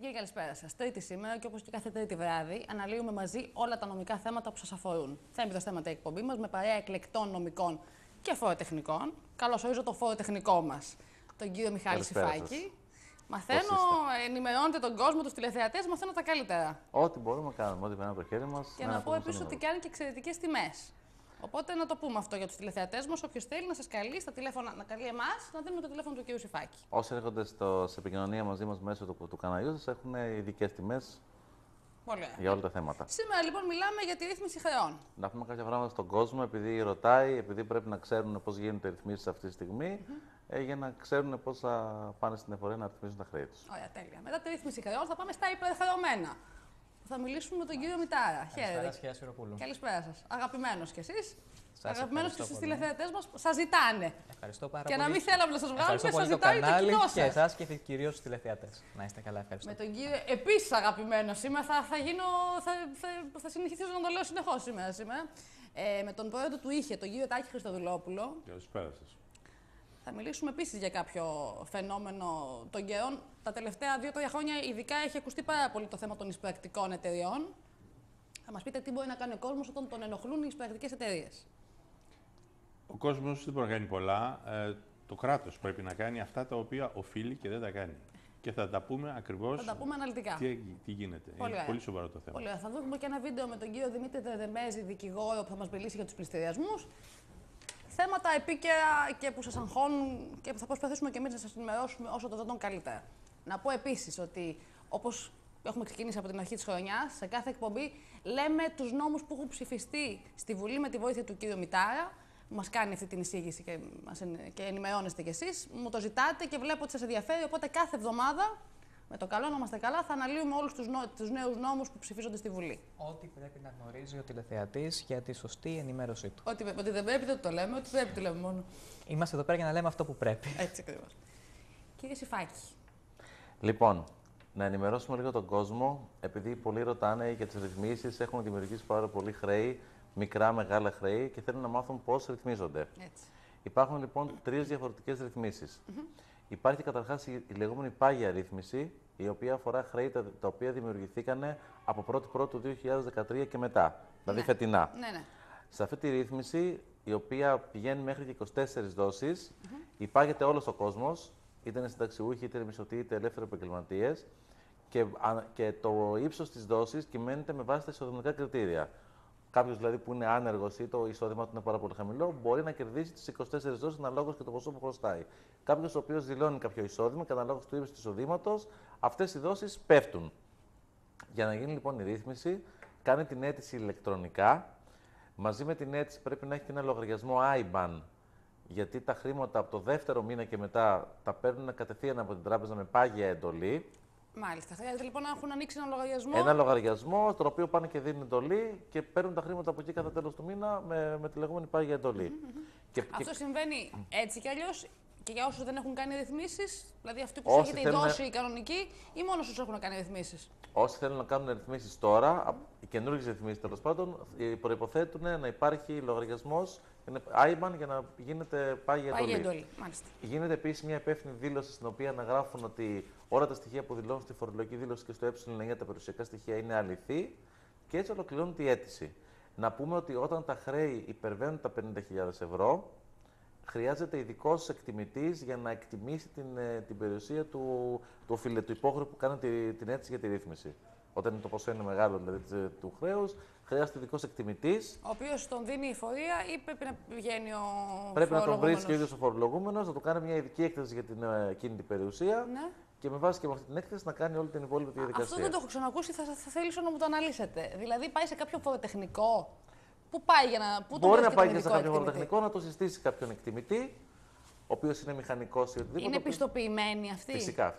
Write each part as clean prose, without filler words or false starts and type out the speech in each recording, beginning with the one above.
Κύριε, καλησπέρα σας. Τρίτη σήμερα και όπως και κάθε τρίτη βράδυ, αναλύουμε μαζί όλα τα νομικά θέματα που σας αφορούν. Θα είναι τα θέματα εκπομπή μας με παρέα εκλεκτών νομικών και φοροτεχνικών. Καλώς ορίζω το φοροτεχνικό μας, τον κύριο Μιχάλη Σιφάκη. Μαθαίνω, ενημερώνετε τον κόσμο, τους τηλεθεατές, μαθαίνω τα καλύτερα. Ό,τι μπορούμε να κάνουμε, ό,τι περνάει από το χέρι μας. Και να πω επίσης ότι κάνει και εξαιρετικές τιμές. Οπότε να το πούμε αυτό για τους τηλεθεατές μας. Όποιος θέλει να σας καλεί στα τηλέφωνα, να καλεί εμάς, να δίνουμε το τηλέφωνο του κ. Σιφάκη. Όσοι έρχονται σε επικοινωνία μαζί μας μέσω του καναλιού σας, έχουν ειδικές τιμές για όλα τα θέματα. Σήμερα λοιπόν μιλάμε για τη ρύθμιση χρεών. Να πούμε κάποια πράγματα στον κόσμο, επειδή ρωτάει, επειδή πρέπει να ξέρουν πώς γίνονται οι ρυθμίσεις αυτή τη στιγμή, για να ξέρουν πώς θα πάνε στην εφορία να ρυθμίσουν τα χρέη τους. Ωραία, τέλεια. Μετά τη ρύθμιση χρεών θα πάμε στα υπερχρεωμένα. Θα μιλήσουμε με τον κύριο Μητάρα. Χαίρετε. Καλησπέρα σας. Αγαπημένος κι εσείς. Αγαπημένος και στους τηλεθεατές μας. Σας ζητάνε. Ευχαριστώ πάρα πολύ. πολύ. Και να μην θέλαμε να σας βγάλουμε, σας ζητάει το κοινό σας. Και εσάς και κυρίως τους τηλεθεατές. Να είστε καλά, ευχαριστώ. Με τον κύριο επίσης αγαπημένος σήμερα. Θα συνεχίσω να το λέω συνεχώς σήμερα. Με τον πρόεδρο του ΙΧΕ, τον κύριο Τάκη Χριστοδουλόπουλο. Καλησπέρα σας. Θα μιλήσουμε επίσης για κάποιο φαινόμενο των καιρών. Τα τελευταία 2-3 χρόνια, ειδικά, έχει ακουστεί πάρα πολύ το θέμα των εισπρακτικών εταιριών. Θα μας πείτε τι μπορεί να κάνει ο κόσμος όταν τον ενοχλούν οι εισπρακτικές εταιρείες. Ο κόσμος δεν μπορεί να κάνει πολλά. Το κράτος πρέπει να κάνει αυτά τα οποία οφείλει και δεν τα κάνει. Και θα τα πούμε ακριβώς. Θα τα πούμε αναλυτικά. Τι γίνεται. Είναι πολύ σοβαρό το θέμα. Πολύ ωραία. Θα δούμε και ένα βίντεο με τον κύριο Δημήτρη Δεδεμέζη, δικηγόρο, που θα μας μιλήσει για τους πληστηριασμούς. Θέματα επίκαιρα και που σας αγχώνουν και που θα προσπαθήσουμε και εμείς να σας ενημερώσουμε όσο το δυνατόν καλύτερα. Να πω επίσης ότι, όπως έχουμε ξεκινήσει από την αρχή της χρονιάς, σε κάθε εκπομπή λέμε τους νόμους που έχουν ψηφιστεί στη Βουλή με τη βοήθεια του κύριου Μητάρα. Μας κάνει αυτή την εισήγηση και ενημερώνεστε κι εσείς. Μου το ζητάτε και βλέπω ότι σας ενδιαφέρει. Οπότε κάθε εβδομάδα, με το καλό να είμαστε καλά, θα αναλύουμε όλους τους νέους νόμους που ψηφίζονται στη Βουλή. Ό,τι πρέπει να γνωρίζει ο τηλεθεατής για τη σωστή ενημέρωσή του. Ότι δεν πρέπει δεν το λέμε, ότι πρέπει το λέμε μόνο. Είμαστε εδώ πέρα για να λέμε αυτό που πρέπει. Έτσι ακριβώς. Κύριε Σιφάκη. Λοιπόν, να ενημερώσουμε λίγο τον κόσμο, επειδή πολλοί ρωτάνε για τις ρυθμίσεις, έχουν δημιουργήσει πάρα πολύ χρέη, μικρά, μεγάλα χρέη και θέλουν να μάθουν πώς ρυθμίζονται. Έτσι. Υπάρχουν λοιπόν τρεις διαφορετικές ρυθμίσεις. Υπάρχει καταρχάς η λεγόμενη πάγια ρύθμιση, η οποία αφορά χρέη τα οποία δημιουργηθήκαν από 1η του 2013 και μετά, δηλαδή φετινά. Ναι. Σε αυτή τη ρύθμιση, η οποία πηγαίνει μέχρι και 24 δόσεις, υπάγεται όλος ο κόσμος, είτε είναι συνταξιούχοι, είτε είναι μισθωτοί, είτε ελεύθεροι επαγγελματίες, και το ύψος της δόσης κυμαίνεται με βάση τα εισοδηματικά κριτήρια. Κάποιος δηλαδή που είναι άνεργος ή το εισόδημα του είναι πάρα πολύ χαμηλό, μπορεί να κερδίσει τις 24 δόσεις αναλόγως και το ποσό που χρωστάει. Κάποιος ο οποίος δηλώνει κάποιο εισόδημα και αναλόγως του ύψους του εισοδήματος, αυτές οι δόσεις πέφτουν. Για να γίνει λοιπόν η ρύθμιση, κάνει την αίτηση ηλεκτρονικά. Μαζί με την αίτηση πρέπει να έχει και ένα λογαριασμό IBAN, γιατί τα χρήματα από το δεύτερο μήνα και μετά τα παίρνουν κατευθείαν από την τράπεζα με πάγια εντολή. Μάλιστα. Χρειάζεται λοιπόν να έχουν ανοίξει ένα λογαριασμό. Ένα λογαριασμό, τον οποίο πάνε και δίνουν εντολή και παίρνουν τα χρήματα από εκεί κατά τέλος του μήνα με τη λεγόμενη πάγια εντολή. Αυτό συμβαίνει έτσι κι αλλιώς και για όσους δεν έχουν κάνει ρυθμίσεις, δηλαδή αυτοί που έχετε η δόση κανονική, ή μόνο όσους έχουν κάνει ρυθμίσεις. Όσοι θέλουν να κάνουν ρυθμίσεις τώρα, οι καινούργιες ρυθμίσεις τέλος πάντων, προϋποθέτουν να υπάρχει λογαριασμός IBAN για να γίνεται πάγια εντολή. Γίνεται επίσης μια υπεύθυνη δήλωση στην οποία αναγράφουν ότι όλα τα στοιχεία που δηλώνουν στη φορολογική δήλωση και στο Ε9 τα περιουσιακά στοιχεία είναι αληθή και έτσι ολοκληρώνουν τη αίτηση. Να πούμε ότι όταν τα χρέη υπερβαίνουν τα 50.000 ευρώ, χρειάζεται ειδικός εκτιμητής για να εκτιμήσει την περιουσία του υπόχρεου που κάνει την αίτηση για τη ρύθμιση. Όταν το ποσό είναι μεγάλο δηλαδή του χρέους, χρειάζεται ειδικός εκτιμητής. Ο οποίος τον δίνει η εφορία ή πρέπει να πηγαίνει ο φορολογούμενος? Πρέπει να τον βρει και ο ίδιος ο φορολογούμενος, να του κάνει μια ειδική έκθεση για εκείνη την περιουσία. Ναι. Και με βάση και με αυτή την έκθεση να κάνει όλη την υπόλοιπη διαδικασία. Αυτό δεν το έχω ξανακούσει, θα θέλήσω να μου το αναλύσετε. Δηλαδή πάει σε κάποιο φοροτεχνικό. Πού πάει για να. Πού μπορεί να πάει και σε κάποιο φοροτεχνικό, να το συστήσει κάποιον εκτιμητή, ο οποίος είναι μηχανικός ή οτιδήποτε. Είναι πιστοποιημένοι αυτοί? Φυσικά.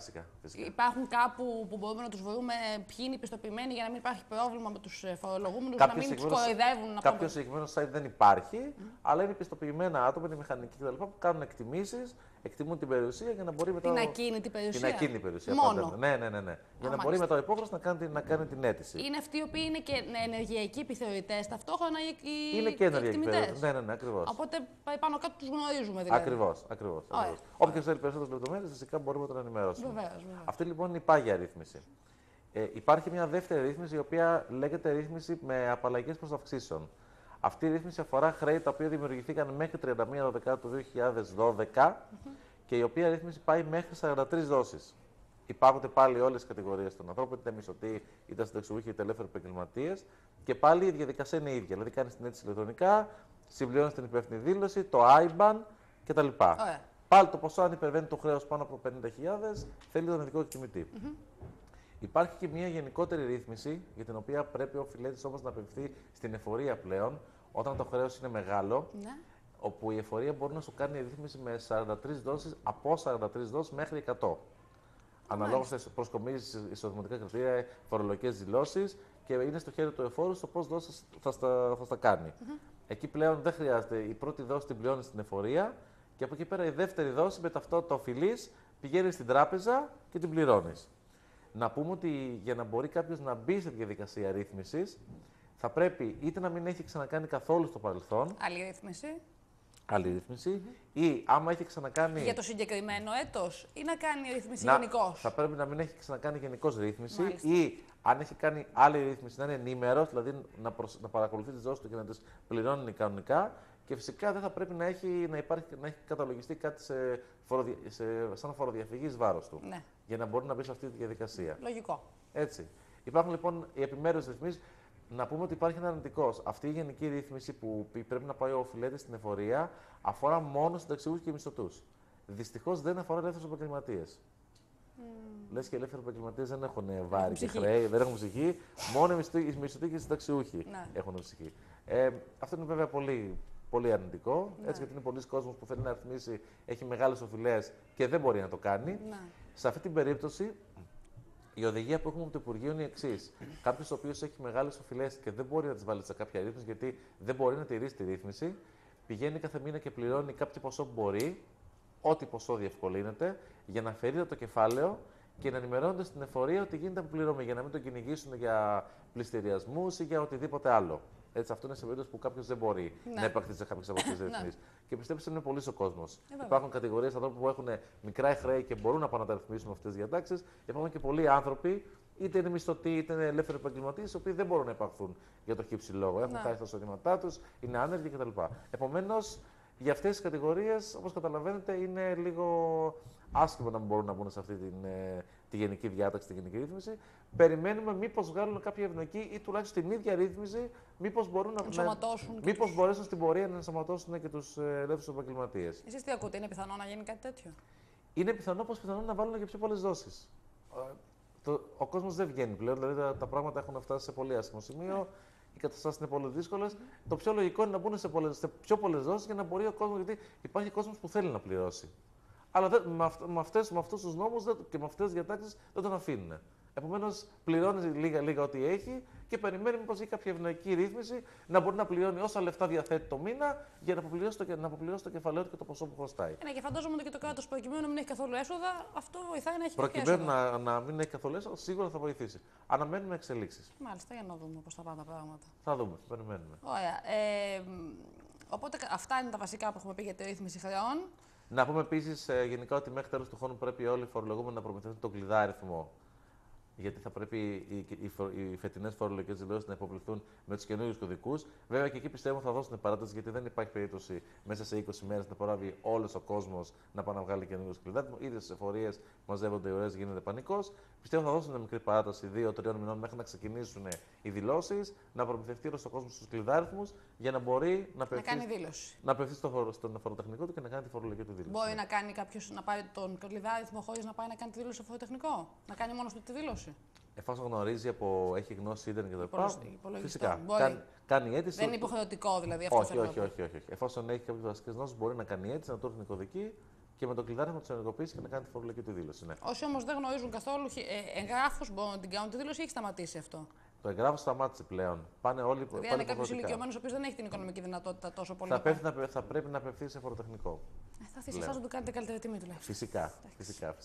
Υπάρχουν κάπου που μπορούμε να τους βρούμε ποιοι είναι πιστοποιημένοι για να μην υπάρχει πρόβλημα με τους φορολογούμενους, να μην τους κοροϊδεύουν? Κάποιο συγκεκριμένο site δεν υπάρχει, αλλά είναι πιστοποιημένα άτομα, είναι μηχανικοί κτλ. Που κάνουν εκτιμήσεις, εκτιμούν την περιουσία για να μπορεί μετά. Την ακίνητη περιουσία. Την ακίνητη περιουσία. Μόνο. Ναι. Για να μπορεί μετά ο υπόχρεος να κάνει την αίτηση. Είναι αυτοί οι οποίοι είναι και ενεργειακοί επιθεωρητές ταυτόχρονα οι είναι και ενεργειακοί επιθεωρητές. Ναι, ακριβώς. Οπότε πάνω κάτω τους γνωρίζουμε δηλαδή. Ακριβώς. Όποιος θέλει περισσότερες λεπτομέρειες, φυσικά μπορούμε να τον ενημερώσουμε. Βεβαίως. Αυτή λοιπόν είναι η πάγια ρύθμιση. Υπάρχει μια δεύτερη ρύθμιση, η οποία λέγεται ρύθμιση με απαλλαγές προς αυξήσεων. Αυτή η ρύθμιση αφορά χρέη τα οποία δημιουργηθήκαν μέχρι 31 Δεκάτου του 2012 και η οποία ρύθμιση πάει μέχρι 43 δόσεις. Υπάρχουν πάλι όλες οι κατηγορίες των ανθρώπων, είτε μισθωτοί, είτε συνταξιούχοι, είτε ελεύθεροι επαγγελματίες. Και πάλι η διαδικασία είναι η ίδια. Δηλαδή, κάνει την αίτηση ηλεκτρονικά, συμπληρώνει την υπεύθυνη δήλωση, το IBAN κτλ. Πάλι το ποσό, αν υπερβαίνει το χρέος πάνω από 50.000, θέλει τον ειδικό εκτιμητή. Υπάρχει και μια γενικότερη ρύθμιση, για την οποία πρέπει ο οφειλέτης όμως να απευθυνθεί στην εφορία πλέον, όταν το χρέος είναι μεγάλο, όπου η εφορία μπορεί να σου κάνει ρύθμιση με 43 δόσεις, από 43 δόσεις μέχρι 100. Αναλόγως θα προσκομίσει εισοδηματικά κριτήρια, φορολογικές δηλώσεις και είναι στο χέρι του εφόρου στο πώς δόσεις θα στα κάνει. Εκεί πλέον δεν χρειάζεται. Η πρώτη δόση την πληρώνει στην εφορία και από εκεί πέρα η δεύτερη δόση με ταυτότητα οφειλής πηγαίνει στην τράπεζα και την πληρώνεις. Να πούμε ότι για να μπορεί κάποιος να μπει στη διαδικασία ρύθμισης, θα πρέπει είτε να μην έχει ξανακάνει καθόλου στο παρελθόν. Άλλη ρύθμιση. Ή άμα έχει ξανακάνει. Για το συγκεκριμένο έτος, ή να κάνει ρύθμιση γενικώς. Θα πρέπει να μην έχει ξανακάνει γενικώς ρύθμιση. Μάλιστα. Ή αν έχει κάνει άλλη ρύθμιση, να είναι ενήμερος, δηλαδή να παρακολουθεί τις δόσεις του και να τις πληρώνει κανονικά. Και φυσικά δεν θα πρέπει να έχει καταλογιστεί κάτι σαν φοροδιαφυγής βάρος του. Ναι. Για να μπορεί να μπει σε αυτή τη διαδικασία. Λογικό. Έτσι. Υπάρχουν λοιπόν οι επιμέρους ρυθμίσεις. Να πούμε ότι υπάρχει ένα αρνητικός. Αυτή η γενική ρύθμιση που πρέπει να πάει ο οφειλέτης στην εφορία αφορά μόνο συνταξιούχους και μισθωτούς. Δυστυχώς δεν αφορά ελεύθερους επαγγελματίες. Λες και οι ελεύθεροι επαγγελματίες δεν έχουν βάρη και χρέη, δεν έχουν ψυχή. Μόνο οι μισθωτοί και οι συνταξιούχοι έχουν ψυχή. Αυτό είναι βέβαια πολύ αρνητικό. Έτσι, γιατί είναι πολλοί κόσμος που θέλει να ρυθμίσει, έχει μεγάλες οφειλές και δεν μπορεί να το κάνει. Σε αυτή την περίπτωση, η οδηγία που έχουμε από το Υπουργείο είναι η εξής. Κάποιος ο οποίος έχει μεγάλες οφειλές και δεν μπορεί να τις βάλει σε κάποια ρύθμιση, γιατί δεν μπορεί να τηρήσει τη ρύθμιση, πηγαίνει κάθε μήνα και πληρώνει κάποιο ποσό που μπορεί, ό,τι ποσό διευκολύνεται, για να αφαιρείται το κεφάλαιο και να ενημερώνεται στην εφορία ότι γίνεται αποπληρωμή, για να μην τον κυνηγήσουν για πληστηριασμούς ή για οτιδήποτε άλλο. Έτσι, αυτό είναι σε περίπτωση που κάποιο δεν μπορεί να επαχθεί σε κάποιε από αυτέ τι ρυθμίσει. Και πιστέψτε, είναι πολύ ο κόσμο. Υπάρχουν κατηγορίες ανθρώπων που έχουν μικρά χρέη και μπορούν να πάνε να τα ρυθμίσουν αυτέ τι διατάξει. Υπάρχουν και πολλοί άνθρωποι, είτε είναι μισθωτοί είτε είναι ελεύθεροι επαγγελματίες, οι οποίοι δεν μπορούν να υπαχθούν για το χύψη λόγο. Έχουν χάσει τα εισοδήματά του, είναι άνεργοι κτλ. Επομένως, για αυτές τις κατηγορίες, όπως καταλαβαίνετε, είναι λίγο άσχημο να μπορούν να μπουν σε αυτή τη γενική διάταξη, τη γενική ρύθμιση. Περιμένουμε μήπως βγάλουν κάποια ευνοϊκή ή τουλάχιστον την ίδια ρύθμιση, μήπως μπορέσουν στην πορεία να ενσωματώσουν και τους ελεύθερους επαγγελματίες. Εσείς τι ακούτε, είναι πιθανό να γίνει κάτι τέτοιο? Είναι πιθανό, πως πιθανό να βάλουν και πιο πολλές δόσεις. Ο κόσμος δεν βγαίνει πλέον, δηλαδή τα πράγματα έχουν φτάσει σε πολύ άσχημο σημείο. Οι καταστάσεις είναι πολύ δύσκολες. Το πιο λογικό είναι να μπουν σε πιο πολλές δόσεις για να μπορεί ο κόσμος, γιατί υπάρχει κόσμος που θέλει να πληρώσει. Αλλά με αυτούς τους νόμους και με αυτές τις διατάξεις δεν τον αφήνουν. Επομένως, πληρώνει λίγα ό,τι έχει και περιμένει μήπως έχει κάποια ευνοϊκή ρύθμιση να μπορεί να πληρώνει όσα λεφτά διαθέτει το μήνα για να αποπληρώσει το κεφαλαίο του και το ποσό που χρωστάει. Ναι, και φαντάζομαι ότι και το κράτος προκειμένου να μην έχει καθόλου έσοδα, αυτό βοηθάει να έχει κάποια έσοδα. Προκειμένου να μην έχει καθόλου έσοδα, σίγουρα θα βοηθήσει. Αναμένουμε εξελίξεις. Μάλιστα, για να δούμε πώς θα πάνε τα πράγματα. Θα δούμε, περιμένουμε. Ωραία. Οπότε αυτά είναι τα βασικά που έχουμε πει για τη ρύθμιση χρεών. Να πούμε επίσης γενικά ότι μέχρι τέλος του χρόνου πρέπει όλοι οι φορολογούμενοι να προμηθευτούν τον κλειδάριθμο. Γιατί θα πρέπει οι φετινές φορολογικές δηλώσεις να υποβληθούν με τους καινούριους κωδικούς. Βέβαια και εκεί πιστεύω θα δώσουν παράταση, γιατί δεν υπάρχει περίπτωση μέσα σε 20 μέρες να προλάβει όλος ο κόσμος να πάει να βγάλει καινούριους κλειδάριθμο. Ήδη στις εφορίες μαζεύονται οι ώρες, γίνεται πανικός. Πιστεύω θα δώσουν μια μικρή παράταση 2-3 μηνών μέχρι να ξεκινήσουν οι δηλώσεις, να προμηθευτεί όλος ο κόσμος στους κλειδάριθμους για να μπορεί να απευθύνει στον φοροτεχνικό του και να κάνει τη φορολογική του δήλωση. Μπορεί να κάνει κάποιος να πάρει τον κλειδάριθμο χωρίς να πάει να κάνει τη δήλωση στο φοροτεχνικό, να κάνει μόνο τη δήλωση. Εφόσον γνωρίζει έχει γνώση ίντερνετ και τα λοιπά. Φυσικά. Κάνει αίτηση. Δεν είναι υποχρεωτικό δηλαδή αυτό. Όχι. Εφόσον έχει κάποιες βασικές γνώσεις, μπορεί να κάνει αίτηση, να του έρθει κωδική και με το κλειδάριθμο να του ενεργοποιήσει και να κάνει τη φορολογική του δήλωση. Ναι. Όσοι όμως δεν γνωρίζουν καθόλου εγγράφους, μπορούν να την κάνουν τη δήλωση ή έχει σταματήσει αυτό? Το εγγράφο σταματήσει πλέον. Πάνε όλοι. Δηλαδή, αν είναι κάποιο ηλικιωμένο ο οποίο δεν έχει την οικονομική δυνατότητα τόσο πολύ. Θα πρέπει να απευθύνει σε φοροτεχνικό. Θα αφήσει εσά να του κάνετε καλύτερη τιμή τουλάχιστον. Φυσικά.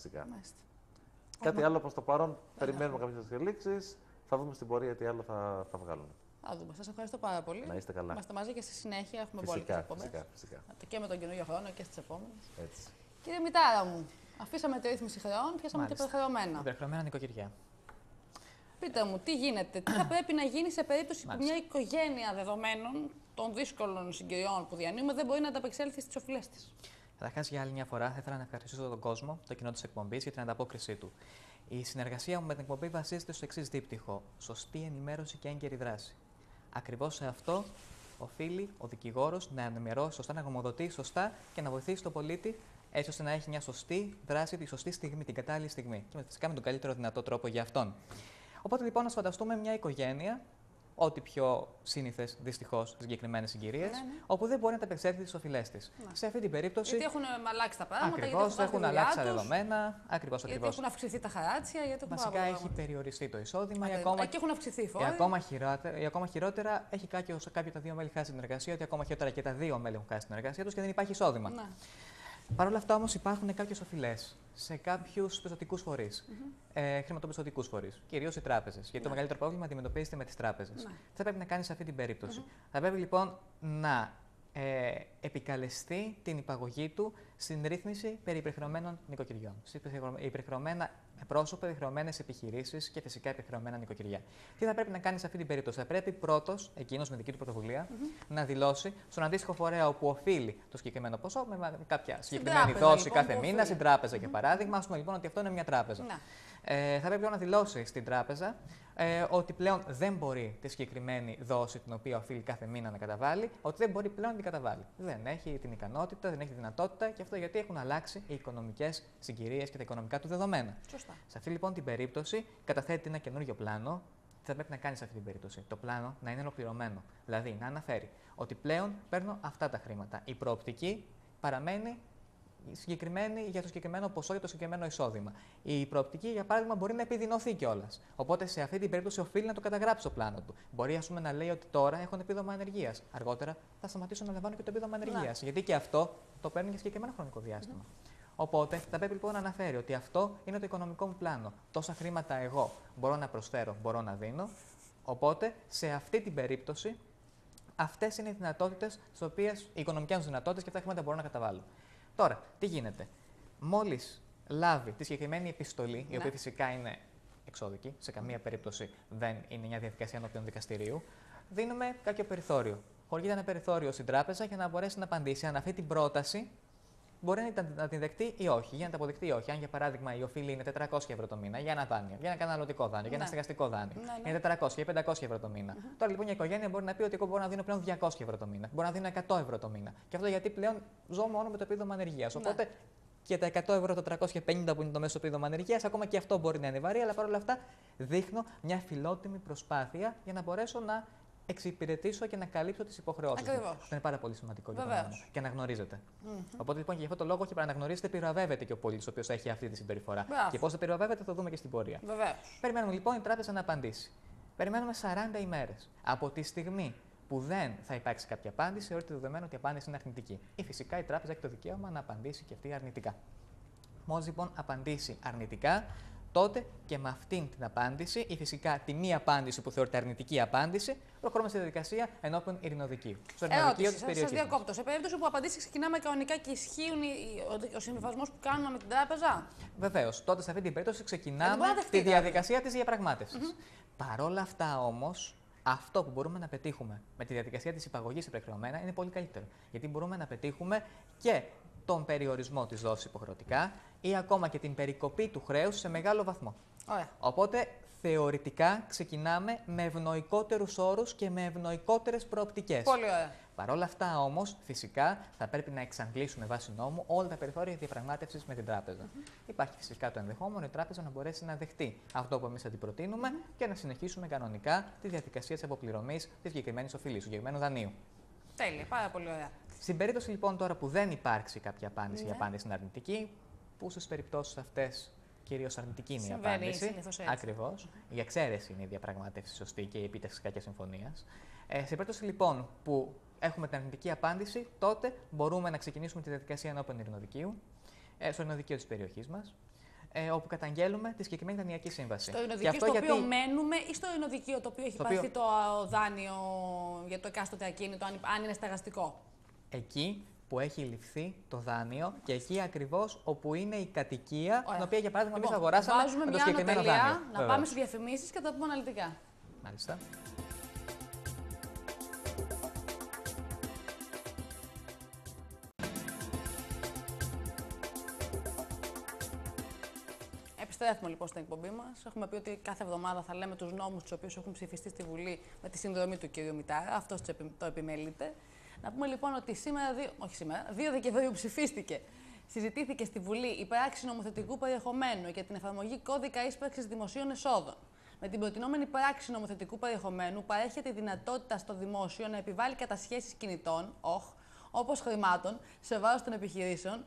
Κάτι άλλο προς το παρόν, περιμένουμε κάποιες εξελίξεις. Θα δούμε στην πορεία τι άλλο θα βγάλουν. Θα δούμε. Σας ευχαριστώ πάρα πολύ. Να είστε καλά. Είμαστε μαζί και στη συνέχεια έχουμε μπόλικες εκπομπές. Φυσικά. Και με τον καινούργιο χρόνο και στις επόμενες. Κύριε Μητάρα μου, αφήσαμε τη ρύθμιση χρεών, πιάσαμε και υπερχρεωμένα. Υπερχρεωμένα νοικοκυριά. Πείτε μου, τι γίνεται, τι θα πρέπει να γίνει σε περίπτωση που μια οικογένεια δεδομένων των δύσκολων συγκυριών που διανύουμε δεν μπορεί να ανταπεξέλθει στις οφειλές της. Καταρχάς, για άλλη μια φορά, θα ήθελα να ευχαριστήσω τον κόσμο, το κοινό της εκπομπής, για την ανταπόκρισή του. Η συνεργασία μου με την εκπομπή βασίζεται στο εξής δίπτυχο: σωστή ενημέρωση και έγκαιρη δράση. Ακριβώς σε αυτό οφείλει ο δικηγόρος να ενημερώσει σωστά, να γνωμοδοτεί σωστά και να βοηθήσει τον πολίτη έτσι ώστε να έχει μια σωστή δράση τη σωστή στιγμή, την κατάλληλη στιγμή. Και φυσικά με τον καλύτερο δυνατό τρόπο για αυτόν. Οπότε λοιπόν, να φανταστούμε μια οικογένεια, ό,τι πιο σύνηθες δυστυχώς στις συγκεκριμένες συγκυρίες, όπου δεν μπορεί να ανταπεξέλθει τις οφειλές της. Σε αυτή την περίπτωση. Γιατί έχουν αλλάξει τα πράγματα, ακριβώς, γιατί έχουν αλλάξει τα δεδομένα. Γιατί έχουν αυξηθεί τα χαράτσια, γιατί έχουν βασικά έχει περιοριστεί το εισόδημα. Και έχουν αυξηθεί οι φόροι. Ακόμα χειρότερα, έχει κάποιο τα δύο μέλη χάσει την εργασία, ότι ακόμα χειρότερα και τα δύο μέλη έχουν χάσει την εργασία τους και δεν υπάρχει εισόδημα. Ναι. Παρ' όλα αυτά, όμως, υπάρχουν κάποιες οφειλές σε κάποιους πιστωτικούς φορείς, χρηματοπιστωτικούς φορείς, κυρίως οι τράπεζες. Γιατί το μεγαλύτερο πρόβλημα αντιμετωπίζεται με τις τράπεζες. Θα πρέπει να κάνει σε αυτή την περίπτωση. Θα πρέπει λοιπόν να επικαλεστεί την υπαγωγή του στην ρύθμιση περί υπερχρεωμένων νοικοκυριών. Υπερχρεωμένα πρόσωπα, υπερχρεωμένες επιχειρήσεις και φυσικά υπερχρεωμένα νοικοκυριά. Τι θα πρέπει να κάνει σε αυτή την περίπτωση? Θα πρέπει πρώτος, εκείνος με δική του πρωτοβουλία, να δηλώσει στον αντίστοιχο φορέα όπου οφείλει το συγκεκριμένο ποσό με κάποια συγκεκριμένη δόση λοιπόν, κάθε μήνα, στην τράπεζα για παράδειγμα. Ας πούμε λοιπόν ότι αυτό είναι μια τράπεζα. Θα πρέπει να δηλώσει στην τράπεζα ότι πλέον δεν μπορεί τη συγκεκριμένη δόση την οποία οφείλει κάθε μήνα να καταβάλει, ότι δεν μπορεί πλέον να την καταβάλει. Δεν έχει την ικανότητα, δεν έχει τη δυνατότητα και αυτό γιατί έχουν αλλάξει οι οικονομικές συγκυρίες και τα οικονομικά του δεδομένα. Σωστά. Σε αυτή λοιπόν την περίπτωση καταθέτει ένα καινούριο πλάνο. Τι θα πρέπει να κάνει σε αυτή την περίπτωση? Το πλάνο να είναι ολοκληρωμένο. Δηλαδή να αναφέρει ότι πλέον παίρνω αυτά τα χρήματα. Η προοπτική παραμένει συγκεκριμένη για το συγκεκριμένο ποσό, για το συγκεκριμένο εισόδημα. Η προοπτική, για παράδειγμα, μπορεί να επιδεινωθεί κιόλας. Οπότε σε αυτή την περίπτωση οφείλει να το καταγράψει στο πλάνο του. Μπορεί, ας πούμε, να λέει ότι τώρα έχουν επίδομα ανεργίας. Αργότερα θα σταματήσω να λαμβάνω και το επίδομα ανεργίας. Γιατί και αυτό το παίρνει για συγκεκριμένο χρονικό διάστημα. Οπότε θα πρέπει λοιπόν να αναφέρει ότι αυτό είναι το οικονομικό μου πλάνο. Τόσα χρήματα εγώ μπορώ να προσφέρω, μπορώ να δίνω. Οπότε σε αυτή την περίπτωση αυτές είναι οι δυνατότητες, οι οικονομικές μου δυνατότητες και αυτά τα χρήματα μπορώ να καταβάλω. Τώρα, τι γίνεται? Μόλις λάβει τη συγκεκριμένη επιστολή, η οποία φυσικά είναι εξώδικη, σε καμία περίπτωση δεν είναι μια διαδικασία ενώπιον δικαστηρίου, δίνουμε κάποιο περιθώριο. Χορηγείται ένα περιθώριο στην τράπεζα για να μπορέσει να απαντήσει αν αυτή την πρόταση μπορεί να την δεκτεί ή όχι, για να την αποδεχτεί ή όχι. Αν για παράδειγμα η οφείλη είναι 400 ευρώ το μήνα για ένα δάνειο, για ένα καταναλωτικό δάνειο, για ένα στεγαστικό δάνειο, είναι 400 ή 500 ευρώ το μήνα. Τώρα λοιπόν η οικογένεια μπορεί να πει ότι εγώ μπορώ να δίνω πλέον 200 ευρώ το μήνα, μπορώ να δίνω 100 ευρώ το μήνα. Και αυτό γιατί πλέον ζω μόνο με το επίδομα ανεργίας. Οπότε και τα 100 ευρώ, το 350 που είναι το μέσο επίδομα ανεργίας, ακόμα και αυτό μπορεί να είναι βαρύ, αλλά παρόλα αυτά δείχνω μια φιλότιμη προσπάθεια για να μπορέσω να εξυπηρετήσω και να καλύψω τις υποχρεώσεις μου. Αυτό είναι πάρα πολύ σημαντικό για τον άνθρωπο και αναγνωρίζεται. Οπότε λοιπόν και γι' αυτό το λόγο, και para να αναγνωρίζεται, επιβραβεύεται και ο πολίτης ο οποίος έχει αυτή τη συμπεριφορά. Και πώς θα επιβραβεύεται, θα το δούμε και στην πορεία. Περιμένουμε λοιπόν η τράπεζα να απαντήσει. Περιμένουμε 40 ημέρες. Από τη στιγμή που δεν θα υπάρξει κάποια απάντηση, θεωρείται δεδομένο ότι η απάντηση είναι αρνητική. Ή φυσικά η τράπεζα έχει το δικαίωμα να απαντήσει και αυτή αρνητικά. Μόλις λοιπόν απαντήσει αρνητικά, τότε και με αυτήν την απάντηση, ή φυσικά τη μία απάντηση που θεωρείται αρνητική απάντηση, προχωρούμε στη διαδικασία ενώπιον ειρηνοδικείου. Στο ειρηνοδικείο της περιοχής. Σας διακόπτω. Σε περίπτωση που απαντήσει ξεκινάμε κανονικά και ισχύουν ο συμβιβασμός που κάνουμε με την τράπεζα. Βεβαίως. Τότε σε αυτή την περίπτωση ξεκινάμε τη διαδικασία της διαπραγμάτευσης. Παρόλα αυτά όμως, αυτό που μπορούμε να πετύχουμε με τη διαδικασία της υπαγωγής υπερχρεωμένα είναι πολύ καλύτερο. Γιατί μπορούμε να πετύχουμε και τον περιορισμό της δόσης υποχρεωτικά ή ακόμα και την περικοπή του χρέους σε μεγάλο βαθμό. Ωραία. Οπότε θεωρητικά ξεκινάμε με ευνοϊκότερους όρους και με ευνοϊκότερες προοπτικές. Πολύ ωραία. Παρ' όλα αυτά όμως, φυσικά θα πρέπει να εξαντλήσουμε βάσει νόμου όλα τα περιθώρια διαπραγμάτευσης με την τράπεζα. Υπάρχει φυσικά το ενδεχόμενο η τράπεζα να μπορέσει να δεχτεί αυτό που εμείς θα την προτείνουμε και να συνεχίσουμε κανονικά τη διαδικασία της αποπληρωμής της συγκεκριμένης οφειλής, του συγκεκριμένου δανείου. Τέλεια, πάρα πολύ ωραία. Στην περίπτωση λοιπόν τώρα που δεν υπάρξει κάποια απάντηση, η απάντηση είναι αρνητική, που στις περιπτώσεις αυτές κυρίως αρνητική είναι η απάντηση. Ακριβώς. Η εξαίρεση είναι η διαπραγμάτευση σωστή και η επίτευξη κάποιας συμφωνίας. Σε περίπτωση λοιπόν που έχουμε την αρνητική απάντηση, τότε μπορούμε να ξεκινήσουμε τη διαδικασία ενώπιον ειρηνοδικείου, στο ειρηνοδικείο της περιοχής μας, όπου καταγγέλουμε τη συγκεκριμένη δανειακή σύμβαση. Στο ειρηνοδικείο στο οποίο μένουμε ή στο ειρηνοδικείο το οποίο έχει πάρθει το δάνειο για το εκάστοτε ακίνητο, αν είναι στεγαστικό? Εκεί που έχει ληφθεί το δάνειο και εκεί ακριβώς όπου είναι η κατοικία, Ωραία. την οποία για παράδειγμα εμείς Λοιπόν, αγοράσαμε βάζουμε με το μια συγκεκριμένο ανωτελεία, δάνειο. να Βεβαίως. πάμε στις διαφημίσεις και θα τα πούμε αναλυτικά. Μάλιστα. Επιστρέφουμε λοιπόν στην εκπομπή μας. Έχουμε πει ότι κάθε εβδομάδα θα λέμε τους νόμους τους οποίους έχουν ψηφιστεί στη Βουλή με τη συνδρομή του κ. Μητάρα. Αυτός το επιμελείται. Να πούμε λοιπόν ότι σήμερα, 2 Δεκεμβρίου ψηφίστηκε. Συζητήθηκε στη Βουλή η πράξη νομοθετικού περιεχομένου για την εφαρμογή κώδικα ίσπραξης δημοσίων εσόδων. Με την προτινόμενη πράξη νομοθετικού περιεχομένου παρέχεται η δυνατότητα στο δημόσιο να επιβάλλει κατασχέσεις κινητών, όπως χρημάτων, σε βάρος των επιχειρήσεων,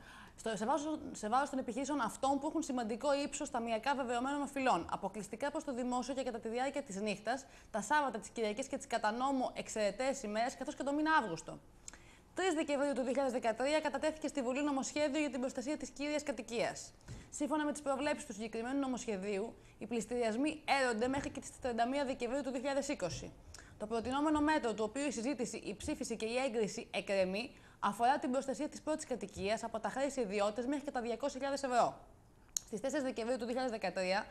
σε βάρος των επιχειρήσεων αυτών που έχουν σημαντικό ύψος ταμειακά βεβαιωμένων οφειλών, αποκλειστικά προς το δημόσιο και κατά τη διάρκεια της νύχτας, τα Σάββατα, τις Κυριακές και τις κατά νόμο εξαιρετές ημέρες, καθώς και το μήνα Αύγουστο. 3 Δεκεμβρίου του 2013 κατατέθηκε στη Βουλή νομοσχέδιο για την προστασία της κύριας κατοικίας. Σύμφωνα με τις προβλέψεις του συγκεκριμένου νομοσχεδίου, οι πληστηριασμοί έρονται μέχρι και τις 31 Δεκεμβρίου του 2020. Το προτινόμενο μέτρο, του οποίου η συζήτηση, η ψήφιση και η έγκριση εκκρεμεί, αφορά την προστασία της πρώτης κατοικίας από τα χρέη σε ιδιώτες μέχρι και τα 200.000 ευρώ. Στις 4 Δεκεμβρίου του 2013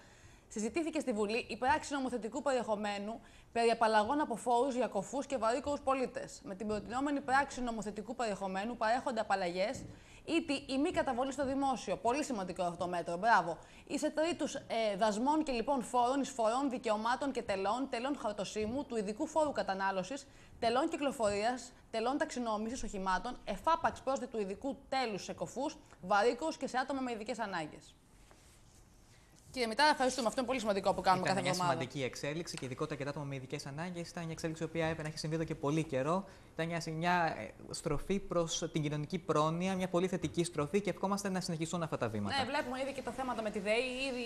συζητήθηκε στη Βουλή η πράξη νομοθετικού περιεχομένου περί απαλλαγών από φόρους για κωφούς και βαρύκοους πολίτες. Με την προτινόμενη πράξη νομοθετικού περιεχομένου παρέχονται απαλλαγές ή η μη καταβολή στο δημόσιο. Πολύ σημαντικό αυτό το μέτρο, μπράβο. Ή σε τρίτους δασμών και λοιπόν φόρων, εισφορών, δικαιωμάτων και τελών, τελών χαρτοσύμου, του ειδικού φόρου κατανάλωσης, τελών κυκλοφορίας, τελών ταξινόμησης οχημάτων, εφάπαξ πρόσθετου ειδικού τέλους σε κωφούς, βαρύκοους και σε άτομα με ειδικές ανάγκες. Κύριε Μητάρα, ευχαριστούμε. Αυτό είναι πολύ σημαντικό που κάνουμε κάθε εβδομάδα. Ήταν μια σημαντική εξέλιξη και ειδικότερα για τα άτομα με ειδικές ανάγκες. Ήταν μια εξέλιξη η οποία έπρεπε να έχει συμβεί εδώ και πολύ καιρό. Ήταν μια στροφή προς την κοινωνική πρόνοια, μια πολύ θετική στροφή και ευχόμαστε να συνεχιστούν αυτά τα βήματα. Ναι, βλέπουμε ήδη και τα θέματα με τη ΔΕΗ. Ήδη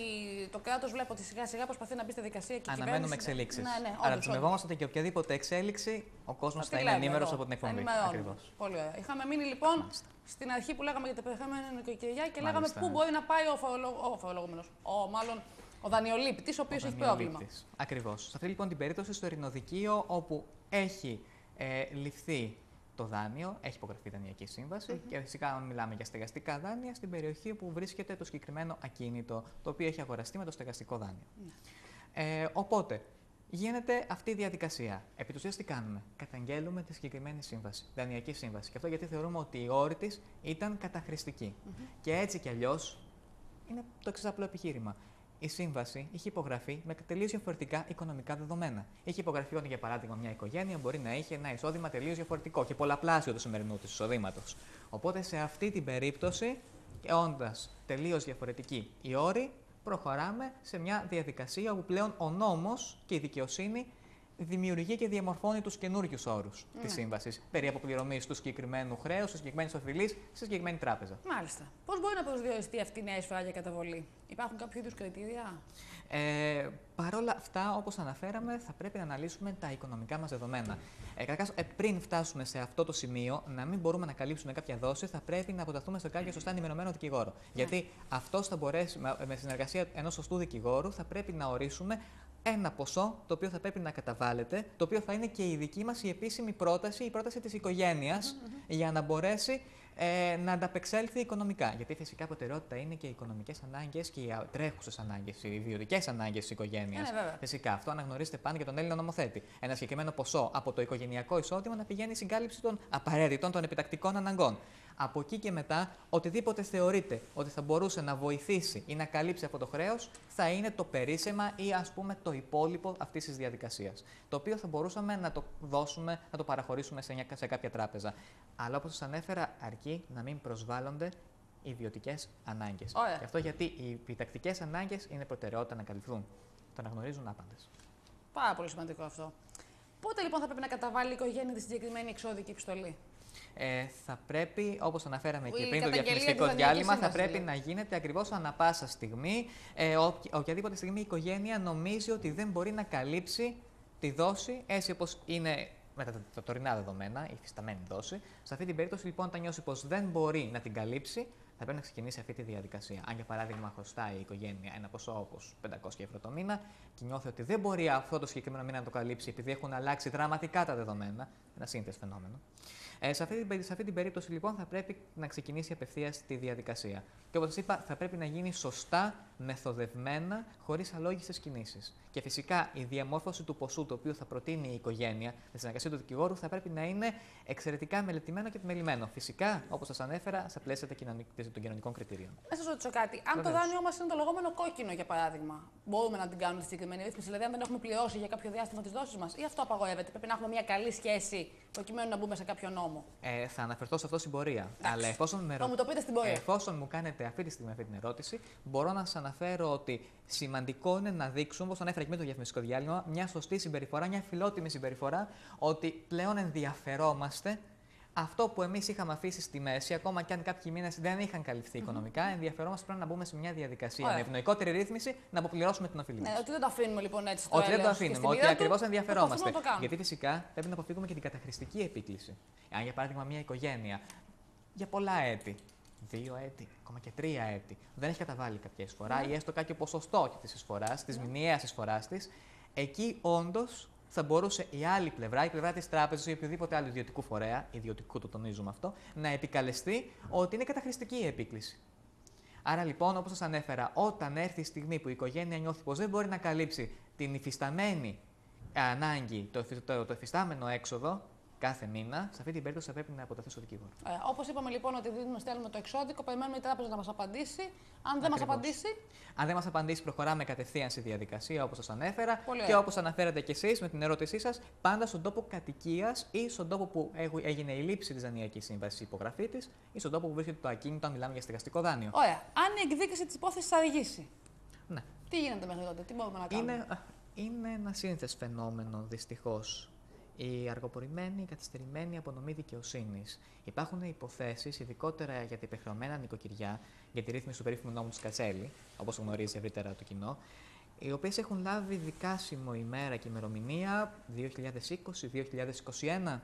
το κράτος βλέπω ότι σιγά-σιγά προσπαθεί να μπει στη δικασία και αναμένουμε εξελίξεις. Ναι, Άρα δεσμευόμαστε ότι και οποιαδήποτε εξέλιξη ο κόσμος θα είναι ενήμερος από την εκπομπή. Ακριβώς. Πολύ ωραία. Είχαμε μείνει λοιπόν στην αρχή που λέγαμε για την περιεχόμενη νοικοκυριά και λέγαμε πού μπορεί να πάει ο δανειολήπτης, ο οποίος έχει πρόβλημα. Ακριβώς. Σε αυτή λοιπόν την περίπτωση, στο ειρηνοδικείο, όπου έχει ληφθεί το δάνειο, έχει υπογραφεί η δανειακή σύμβαση και φυσικά μιλάμε για στεγαστικά δάνεια στην περιοχή που βρίσκεται το συγκεκριμένο ακίνητο, το οποίο έχει αγοραστεί με το στεγαστικό δάνειο. Οπότε, γίνεται αυτή η διαδικασία. Επί της ουσίας τι κάνουμε? Καταγγέλουμε τη συγκεκριμένη σύμβαση, δανειακή σύμβαση. Και αυτό γιατί θεωρούμε ότι η όρη της ήταν καταχρηστική. Και έτσι κι αλλιώς είναι το εξής απλό επιχείρημα. Η σύμβαση είχε υπογραφεί με τελείως διαφορετικά οικονομικά δεδομένα. Είχε υπογραφεί ότι, για παράδειγμα, μια οικογένεια μπορεί να είχε ένα εισόδημα τελείως διαφορετικό και πολλαπλάσιο του σημερινού της εισοδήματος. Οπότε, σε αυτή την περίπτωση, όντας τελείως διαφορετική η όρη, προχωράμε σε μια διαδικασία όπου πλέον ο νόμος και η δικαιοσύνη δημιουργεί και διαμορφώνει τους καινούριους όρους της σύμβασης περί αποπληρωμής του συγκεκριμένου χρέους, της συγκεκριμένης οφειλής, στη συγκεκριμένη τράπεζα. Μάλιστα. Πώς μπορεί να προσδιοριστεί αυτή η νέα εισφορά για καταβολή? Υπάρχουν κάποιο είδους κριτήρια? Παρ' όλα αυτά, όπως αναφέραμε, θα πρέπει να αναλύσουμε τα οικονομικά μας δεδομένα. Καταρχάς, πριν φτάσουμε σε αυτό το σημείο, να μην μπορούμε να καλύψουμε κάποια δόση, θα πρέπει να αποταθούμε σε κάποιο σωστά ενημερωμένο δικηγόρο. Γιατί αυτός θα μπορέσει, με συνεργασία ενός σωστού δικηγόρου, θα πρέπει να ορίσουμε ένα ποσό το οποίο θα πρέπει να καταβάλλεται, το οποίο θα είναι και η δική μας η επίσημη πρόταση, η πρόταση της οικογένειας, για να μπορέσει να ανταπεξέλθει οικονομικά. Γιατί φυσικά προτεραιότητα είναι και οι οικονομικές ανάγκες και οι τρέχουσες ανάγκες, οι βιωτικές ανάγκες της οικογένειας. Φυσικά αυτό αναγνωρίζεται πάντα για τον Έλληνα νομοθέτη. Ένα συγκεκριμένο ποσό από το οικογενειακό εισόδημα να πηγαίνει στην κάλυψη των απαραίτητων, των επιτακτικών αναγκών. Από εκεί και μετά, οτιδήποτε θεωρείται ότι θα μπορούσε να βοηθήσει ή να καλύψει αυτό το χρέος, θα είναι το περίσσεμα ή ας πούμε το υπόλοιπο αυτής της διαδικασίας. Το οποίο θα μπορούσαμε να το δώσουμε, να το παραχωρήσουμε σε κάποια τράπεζα. Αλλά όπως σας ανέφερα, αρκεί να μην προσβάλλονται οι ιδιωτικές ανάγκες. Γι' αυτό γιατί οι επιτακτικές ανάγκες είναι προτεραιότητα να καλυφθούν. Το αναγνωρίζουν άπαντες. Πάρα πολύ σημαντικό αυτό. Πότε λοιπόν θα πρέπει να καταβάλει η οικογένεια τη συγκεκριμένη εξώδικη επιστολή? Θα πρέπει, όπως αναφέραμε και πριν το διαφημιστικό διάλειμμα, θα πρέπει να γίνεται ακριβώς ανά πάσα στιγμή. Οποιαδήποτε στιγμή η οικογένεια νομίζει ότι δεν μπορεί να καλύψει τη δόση έτσι όπως είναι με τα τωρινά δεδομένα, η υφισταμένη δόση. Σε αυτή την περίπτωση, λοιπόν, όταν νιώσει πως δεν μπορεί να την καλύψει, θα πρέπει να ξεκινήσει αυτή τη διαδικασία. Αν, για παράδειγμα, χρωστάει η οικογένεια ένα ποσό όπως 500 ευρώ το μήνα και νιώθει ότι δεν μπορεί αυτό το συγκεκριμένο μήνα να το καλύψει επειδή έχουν αλλάξει δραματικά τα δεδομένα, ένα σύνθετο φαινόμενο, Σε αυτή την περίπτωση, λοιπόν, θα πρέπει να ξεκινήσει απευθείας τη διαδικασία. Και όπως σας είπα, θα πρέπει να γίνει σωστά, μεθοδευμένα, χωρίς αλόγιστες κινήσεις. Και φυσικά η διαμόρφωση του ποσού το οποίο θα προτείνει η οικογένεια με συνεργασία του δικηγόρου θα πρέπει να είναι εξαιρετικά μελετημένο και επιμελημένο. Φυσικά, όπως σας ανέφερα, στα πλαίσια των κοινωνικών κριτηρίων. Να σας ρωτήσω κάτι. Αν το δάνειό μας είναι το λεγόμενο κόκκινο, για παράδειγμα, μπορούμε να την κάνουμε τη συγκεκριμένη ρύθμιση, δηλαδή αν δεν έχουμε πληρώσει για κάποιο διάστημα τις δόσεις μας, ή αυτό απαγορεύεται? Πρέπει να έχουμε μια καλή σχέση προκειμένου να μπούμε σε κάποιο νόμο. Θα αναφερθώ σε αυτό στην πορεία. Αλλά μου το πείτε στην πορεία. Εφόσον μου κάνετε αυτή τη στιγμή αυτή την ερώτηση, μπορώ να σας αναφέρω ότι σημαντικό είναι να δείξουμε, όπως ανέφερα και με το διαφημιστικό διάλειμμα, μια σωστή συμπεριφορά, μια φιλότιμη συμπεριφορά, ότι πλέον ενδιαφερόμαστε. Αυτό που εμείς είχαμε αφήσει στη μέση, ακόμα και αν κάποιοι μήνες δεν είχαν καλυφθεί οικονομικά, ενδιαφερόμαστε πλέον να μπούμε σε μια διαδικασία με ευνοϊκότερη ρύθμιση να αποπληρώσουμε την οφειλή μας. Ότι δεν το αφήνουμε λοιπόν έτσι. Ότι δεν το αφήνουμε, ότι ακριβώς ενδιαφερόμαστε. Γιατί φυσικά πρέπει να αποφύγουμε και την καταχρηστική επίκληση. Αν για παράδειγμα μια οικογένεια για πολλά έτη, 2 έτη, ακόμα και 3 έτη, δεν έχει καταβάλει κάποια εισφορά ή έστω κάποιο ποσοστό τη εισφορά, τη μηνιαία εισφορά τη, εκεί όντως θα μπορούσε η άλλη πλευρά, η πλευρά της τράπεζας ή οποιοδήποτε άλλο ιδιωτικού φορέα, ιδιωτικού το τονίζουμε αυτό, να επικαλεστεί ότι είναι καταχρηστική η εφισταμένη Άρα λοιπόν, όπως σας ανέφερα, όταν έρθει η στιγμή που η οικογένεια νιώθει πως δεν μπορεί να καλύψει την υφισταμένη ανάγκη, το υφιστάμενο έξοδο κάθε μήνα, σε αυτή την περίπτωση θα πρέπει να αποταθεί στο δικηγόρο. Όπως είπαμε λοιπόν ότι στέλνουμε το εξώδικο, περιμένουμε η τράπεζα να μας απαντήσει. Αν δεν μας απαντήσει. Αν δεν μας απαντήσει, προχωράμε κατευθείαν στη διαδικασία, όπως σας ανέφερα. Και όπως αναφέρατε κι εσείς με την ερώτησή σας, πάντα στον τόπο κατοικίας ή στον τόπο που έγινε η λήψη της δανειακής σύμβασης, η υπογραφή της, ή στον τόπο που βρίσκεται το ακίνητο, αν μιλάμε για στεγαστικό δάνειο. Ωραία. Αν η εκδίκαση της υπόθεσης αργήσει. Ναι. Τι γίνεται μέχρι τότε, τι μπορούμε να κάνουμε? Είναι ένα σύνθες φαινόμενο, δυστυχώς. Η αργοπορημένη, η καθυστερημένη απονομή δικαιοσύνης. Υπάρχουν υποθέσεις, ειδικότερα για τα υπερχρεωμένα νοικοκυριά, για τη ρύθμιση του περίφημου νόμου της Κατσέλη, όπως γνωρίζει ευρύτερα το κοινό, οι οποίες έχουν λάβει δικάσιμο ημέρα και ημερομηνία 2020-2021.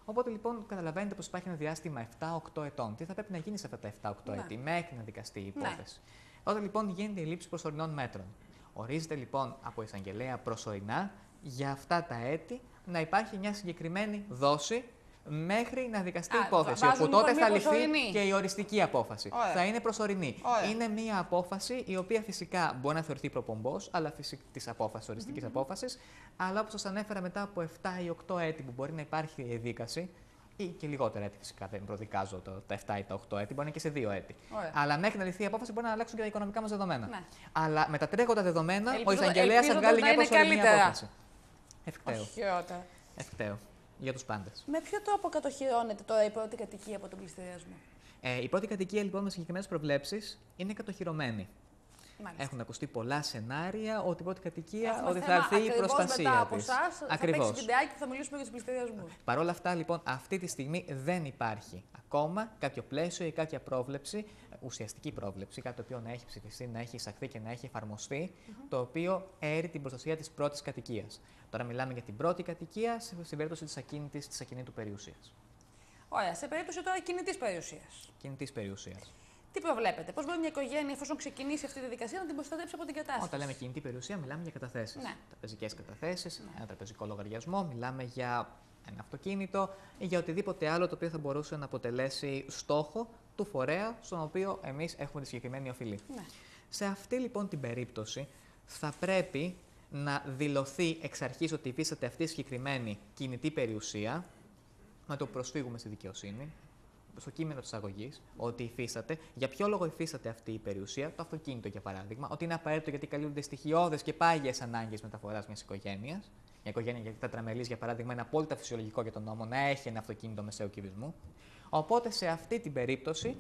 Οπότε λοιπόν καταλαβαίνετε πως υπάρχει ένα διάστημα 7-8 ετών. Τι θα πρέπει να γίνει σε αυτά τα 7-8 έτη, μέχρι να δικαστεί η υπόθεση. Όταν λοιπόν γίνεται η λήψη προσωρινών μέτρων. Ορίζεται λοιπόν από εισαγγελέα προσωρινά για αυτά τα έτη να υπάρχει μια συγκεκριμένη δόση μέχρι να δικαστεί η υπόθεση. Όπου τότε θα ληφθεί και η οριστική απόφαση. Θα είναι προσωρινή. Είναι μια απόφαση η οποία φυσικά μπορεί να θεωρηθεί προπομπός, αλλά της απόφασης, οριστικής απόφασης, αλλά όπως σας ανέφερα μετά από 7 ή 8 έτη που μπορεί να υπάρχει η δίκαση, ή και λιγότερα έτη φυσικά, δεν προδικάζω τα 7 ή τα 8 έτη, μπορεί να είναι και σε 2 έτη. Αλλά μέχρι να ληφθεί η απόφαση μπορεί να αλλάξουν και τα οικονομικά μας δεδομένα. Ναι. Αλλά με τα τρέχοντα δεδομένα, ο εισαγγελέας θα βγάλει μια προσωρινή απόφαση. Ευκταίο. Για τους πάντες. Με ποιο τρόπο κατοχυρώνεται τώρα η πρώτη κατοικία από τον πληστηριασμό? Η πρώτη κατοικία λοιπόν με συγκεκριμένες προβλέψεις είναι κατοχυρωμένη. Μάλιστα. Έχουν ακουστεί πολλά σενάρια ότι η πρώτη κατοικία ότι θα έρθει η προστασία μετά από της. εσάς, Ακριβώς. Θα παίξει βιντεάκι που θα μιλήσουμε για τους πληστηριασμούς. Παρ' όλα αυτά λοιπόν αυτή τη στιγμή δεν υπάρχει ακόμα κάποιο πλαίσιο ή κάποια πρόβλεψη, ουσιαστική πρόβλεψη, κάτι το οποίο να έχει ψηφιστεί, να έχει εισαχθεί και να έχει εφαρμοστεί, το οποίο έρει την προστασία της πρώτης κατοικίας. Τώρα μιλάμε για την πρώτη κατοικία στην περίπτωση της ακινήτου περιουσίας. Ωραία, σε περίπτωση τώρα κινητής περιουσίας. Κινητής περιουσίας. Τι προβλέπετε, πώς μπορεί μια οικογένεια, εφόσον ξεκινήσει αυτή τη διαδικασία, να την προστατεύσει από την κατάσταση? Όταν λέμε κινητή περιουσία, μιλάμε για καταθέσεις. Ναι. Τραπεζικές καταθέσεις, ένα τραπεζικό λογαριασμό, μιλάμε για ένα αυτοκίνητο ή για οτιδήποτε άλλο το οποίο θα μπορούσε να αποτελέσει στόχο του φορέα στον οποίο εμείς έχουμε τη συγκεκριμένη οφειλή. Ναι. Σε αυτή λοιπόν την περίπτωση θα πρέπει να δηλωθεί εξ αρχής ότι υφίσταται αυτή η συγκεκριμένη κινητή περιουσία, να το προσφύγουμε στη δικαιοσύνη, στο κείμενο της αγωγής, ότι υφίσταται. Για ποιο λόγο υφίσταται αυτή η περιουσία, το αυτοκίνητο για παράδειγμα, ότι είναι απαραίτητο γιατί καλύπτονται στοιχειώδες και πάγιες ανάγκες μεταφοράς μιας οικογένειας. Μια οικογένεια για τετραμελής, για παράδειγμα, είναι απόλυτα φυσιολογικό για τον νόμο να έχει ένα αυτοκίνητο μεσαίου κυβισμού. Οπότε σε αυτή την περίπτωση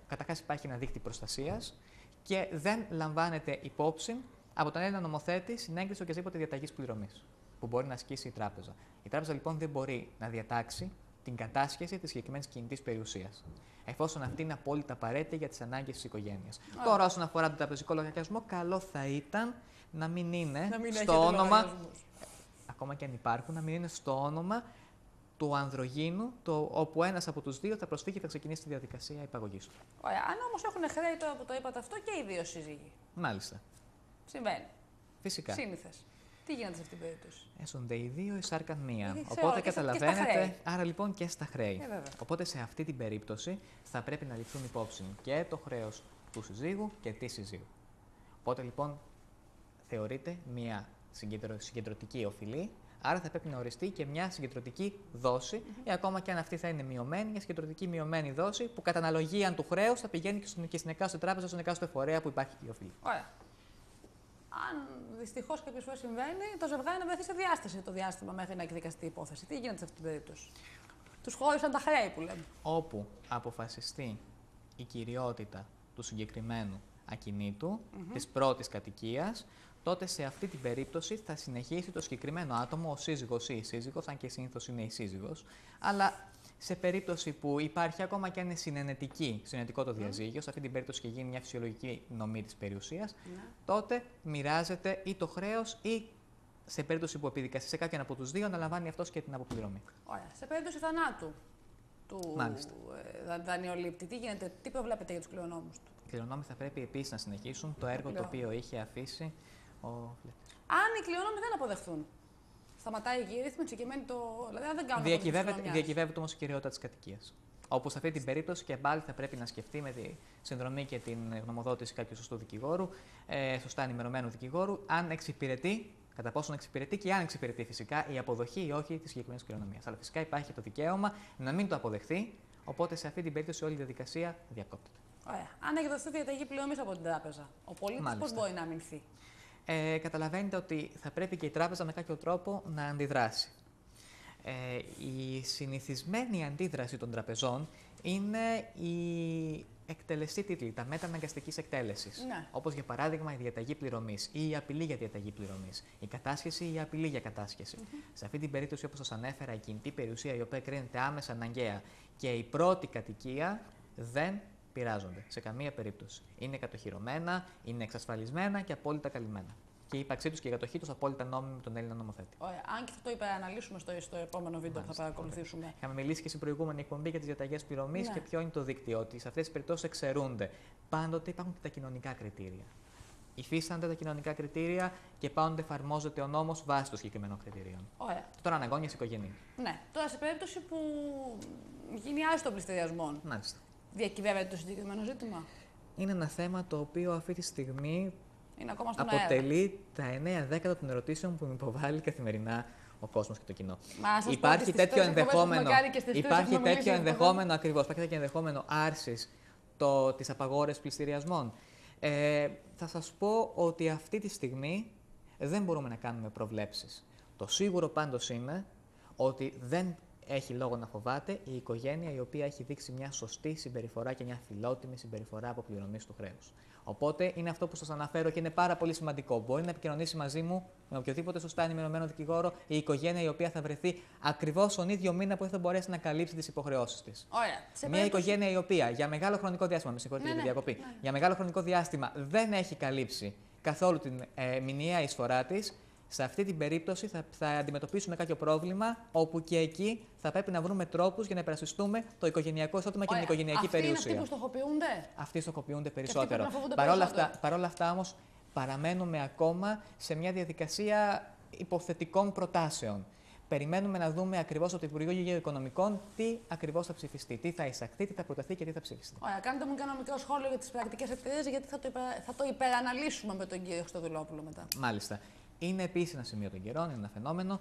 καταρχάς υπάρχει ένα δίκτυο προστασίας και δεν λαμβάνεται υπόψη από τον Έλληνα νομοθέτη συνέγκριση οποιασδήποτε διαταγής πληρωμής που μπορεί να ασκήσει η τράπεζα. Η τράπεζα λοιπόν δεν μπορεί να διατάξει την κατάσχεση της συγκεκριμένης κινητής περιουσίας, εφόσον αυτή είναι απόλυτα απαραίτητη για τις ανάγκες της οικογένειας. Τώρα, όσον αφορά τον τραπεζικό λογαριασμό, καλό θα ήταν να μην είναι στο όνομα. Ακόμα και αν υπάρχουν, να μην είναι στο όνομα του ανδρογίνου, όπου ένας από τους δύο θα προσφύγει και θα ξεκινήσει τη διαδικασία υπαγωγής του. Ωραία. Αν όμως έχουν χρέη τώρα που το είπατε αυτό και οι δύο σύζυγοι. Μάλιστα. Συμβαίνει. Φυσικά. Σύνηθες. Τι γίνεται σε αυτήν την περίπτωση? Έσονται οι δύο, εισάρκαν μία. Σε Οπότε όλα, και στα καταλαβαίνετε. χρέη. Άρα λοιπόν και στα χρέη. Βέβαια. Οπότε σε αυτή την περίπτωση θα πρέπει να ληφθούν υπόψη και το χρέος του συζύγου και της συζύγου. Οπότε λοιπόν θεωρείται μία συγκεντρωτική οφειλή. Άρα θα πρέπει να οριστεί και μια συγκεντρωτική δόση, ή ακόμα και αν αυτή θα είναι μειωμένη, μια συγκεντρωτική μειωμένη δόση που κατά αναλογία του χρέους θα πηγαίνει και στην εκάστοτε τράπεζα, στον εκάστοτε φορέα που υπάρχει η οφειλή. Ωραία. Αν δυστυχώς κάποιες φορές συμβαίνει, το ζευγάρι να βρεθεί σε διάσταση το διάστημα μέχρι να εκδικαστεί η υπόθεση. Τι γίνεται σε αυτή την περίπτωση? Τους χώρισαν τα χρέη που λέμε. Όπου αποφασιστεί η κυριότητα του συγκεκριμένου ακινήτου, της πρώτης κατοικίας, τότε σε αυτή την περίπτωση θα συνεχίσει το συγκεκριμένο άτομο, ο σύζυγος ή η σύζυγος, αν και συνήθως είναι η σύζυγος, αλλά σε περίπτωση που υπάρχει ακόμα και αν είναι συνενετικό το διαζύγιο, σε αυτή την περίπτωση και γίνει μια φυσιολογική νομή της περιουσίας, τότε μοιράζεται ή το χρέος ή σε περίπτωση που επιδικαστεί σε κάποιον από τους δύο, αναλαμβάνει αυτός και την αποπληρωμή. Ωραία. Σε περίπτωση θανάτου του δανειολήπτη, τι γίνεται, τι προβλέπετε για τους κληρονόμους του? Οι κληρονόμοι θα πρέπει επίσης να συνεχίσουν το έργο το οποίο είχε αφήσει ο Φλέτης. Αν οι κληρονόμοι δεν αποδεχθούν, σταματάει η ρύθμιση και μένει το. Δηλαδή, αν δεν κάνουν. Διακυβεύεται όμως η κυριότητα της κατοικίας. Όπου σε αυτή την περίπτωση και πάλι θα πρέπει να σκεφτεί με τη συνδρομή και την γνωμοδότηση κάποιου σωστού δικηγόρου, σωστά ενημερωμένου δικηγόρου, αν εξυπηρετεί, κατά πόσον εξυπηρετεί και αν εξυπηρετεί φυσικά η αποδοχή ή όχι τη συγκεκριμένη κληρονομία. Αλλά φυσικά υπάρχει το δικαίωμα να μην το αποδεχθεί, οπότε σε αυτή την περίπτωση όλη η διαδικασία διακόπτεται. Ωραία. Αν έχει δοθεί διαταγή πληρωμής από την τράπεζα, ο πολίτης πώς μπορεί να αμυνθεί? Καταλαβαίνετε ότι θα πρέπει και η τράπεζα με κάποιο τρόπο να αντιδράσει. Η συνηθισμένη αντίδραση των τραπεζών είναι η εκτελεστή τίτλη, τα μέτρα αναγκαστικής εκτέλεσης. Ναι. Όπως για παράδειγμα η διαταγή πληρωμής ή η απειλή για διαταγή πληρωμής, η κατάσχεση ή η απειλή για κατάσχεση. Σε αυτή την περίπτωση, όπως σας ανέφερα, η κινητή περιουσία η οποία κρίνεται άμεσα αναγκαία και η πρώτη κατοικία δεν πειράζονται σε καμία περίπτωση. Είναι κατοχυρωμένα, είναι εξασφαλισμένα και απόλυτα καλυμμένα. Και η ύπαρξή τους και η κατοχή τους απόλυτα νόμιμη με τον Έλληνα νομοθέτη. Ωραία. Αν και θα το υπεραναλύσουμε στο επόμενο βίντεο που θα παρακολουθήσουμε. Είχαμε μιλήσει και στην προηγούμενη εκπομπή για τις διαταγές πληρωμής και ποιο είναι το δίκτυο. Ότι σε αυτές τις περιπτώσεις εξαιρούνται. Πάντοτε υπάρχουν και τα κοινωνικά κριτήρια. Υφίστανται τα κοινωνικά κριτήρια και πάντοτε εφαρμόζεται ο νόμος βάσει των συγκεκριμένων κριτηρίων. Ωραία. Τώρα αναγώνιας οικογενή. Ναι. Τώρα σε περίπτωση που γίνει άρση των πληστηριασμών, Μάλιστα. διακυβεύεται το συγκεκριμένο ζήτημα? Είναι ένα θέμα το οποίο αυτή τη στιγμή Είναι ακόμα στον αποτελεί τα 9 δέκατα των ερωτήσεων που μου υποβάλλει καθημερινά ο κόσμος και το κοινό. Υπάρχει τέτοιο ενδεχόμενο. Ακριβώς. Υπάρχει τέτοιο ενδεχόμενο άρσης της απαγόρευσης πληστηριασμών. Θα σας πω ότι αυτή τη στιγμή δεν μπορούμε να κάνουμε προβλέψεις. Το σίγουρο πάντως είναι ότι δεν έχει λόγο να φοβάται η οικογένεια η οποία έχει δείξει μια σωστή συμπεριφορά και μια φιλότιμη συμπεριφορά αποπληρωμής του χρέους. Οπότε είναι αυτό που σας αναφέρω και είναι πάρα πολύ σημαντικό. Μπορεί να επικοινωνήσει μαζί μου με οποιοδήποτε σωστά ενημερωμένο δικηγόρο η οικογένεια η οποία θα βρεθεί ακριβώς τον ίδιο μήνα που θα μπορέσει να καλύψει τις υποχρεώσεις της. Ωραία. Μια οικογένεια η οποία για μεγάλο χρονικό διάστημα, με συγχωρείτε για τη διακοπή, για μεγάλο χρονικό διάστημα δεν έχει καλύψει καθόλου την μηνιαία εισφορά της. Σε αυτή την περίπτωση θα αντιμετωπίσουμε κάποιο πρόβλημα, όπου και εκεί θα πρέπει να βρούμε τρόπους για να υπερασπιστούμε το οικογενειακό εισόδημα και την οικογενειακή περιουσία. Αυτοί είναι αυτοί που στοχοποιούνται. Αυτοί στοχοποιούνται περισσότερο. Παρ' όλα αυτά όμως παραμένουμε ακόμα σε μια διαδικασία υποθετικών προτάσεων. Περιμένουμε να δούμε ακριβώς από το Υπουργείο Γεωοικονομικών τι ακριβώς θα ψηφιστεί, τι θα εισαχθεί, τι θα προταθεί και τι θα ψηφιστεί. Ωραία, κάντε μου και ένα μικρό σχόλιο για τις πρακτικές εταιρείες, γιατί θα το υπεραναλύσουμε με τον κύριο Χριστοδουλόπουλο μετά. Μάλιστα. Είναι επίσης ένα σημείο των καιρών, είναι ένα φαινόμενο.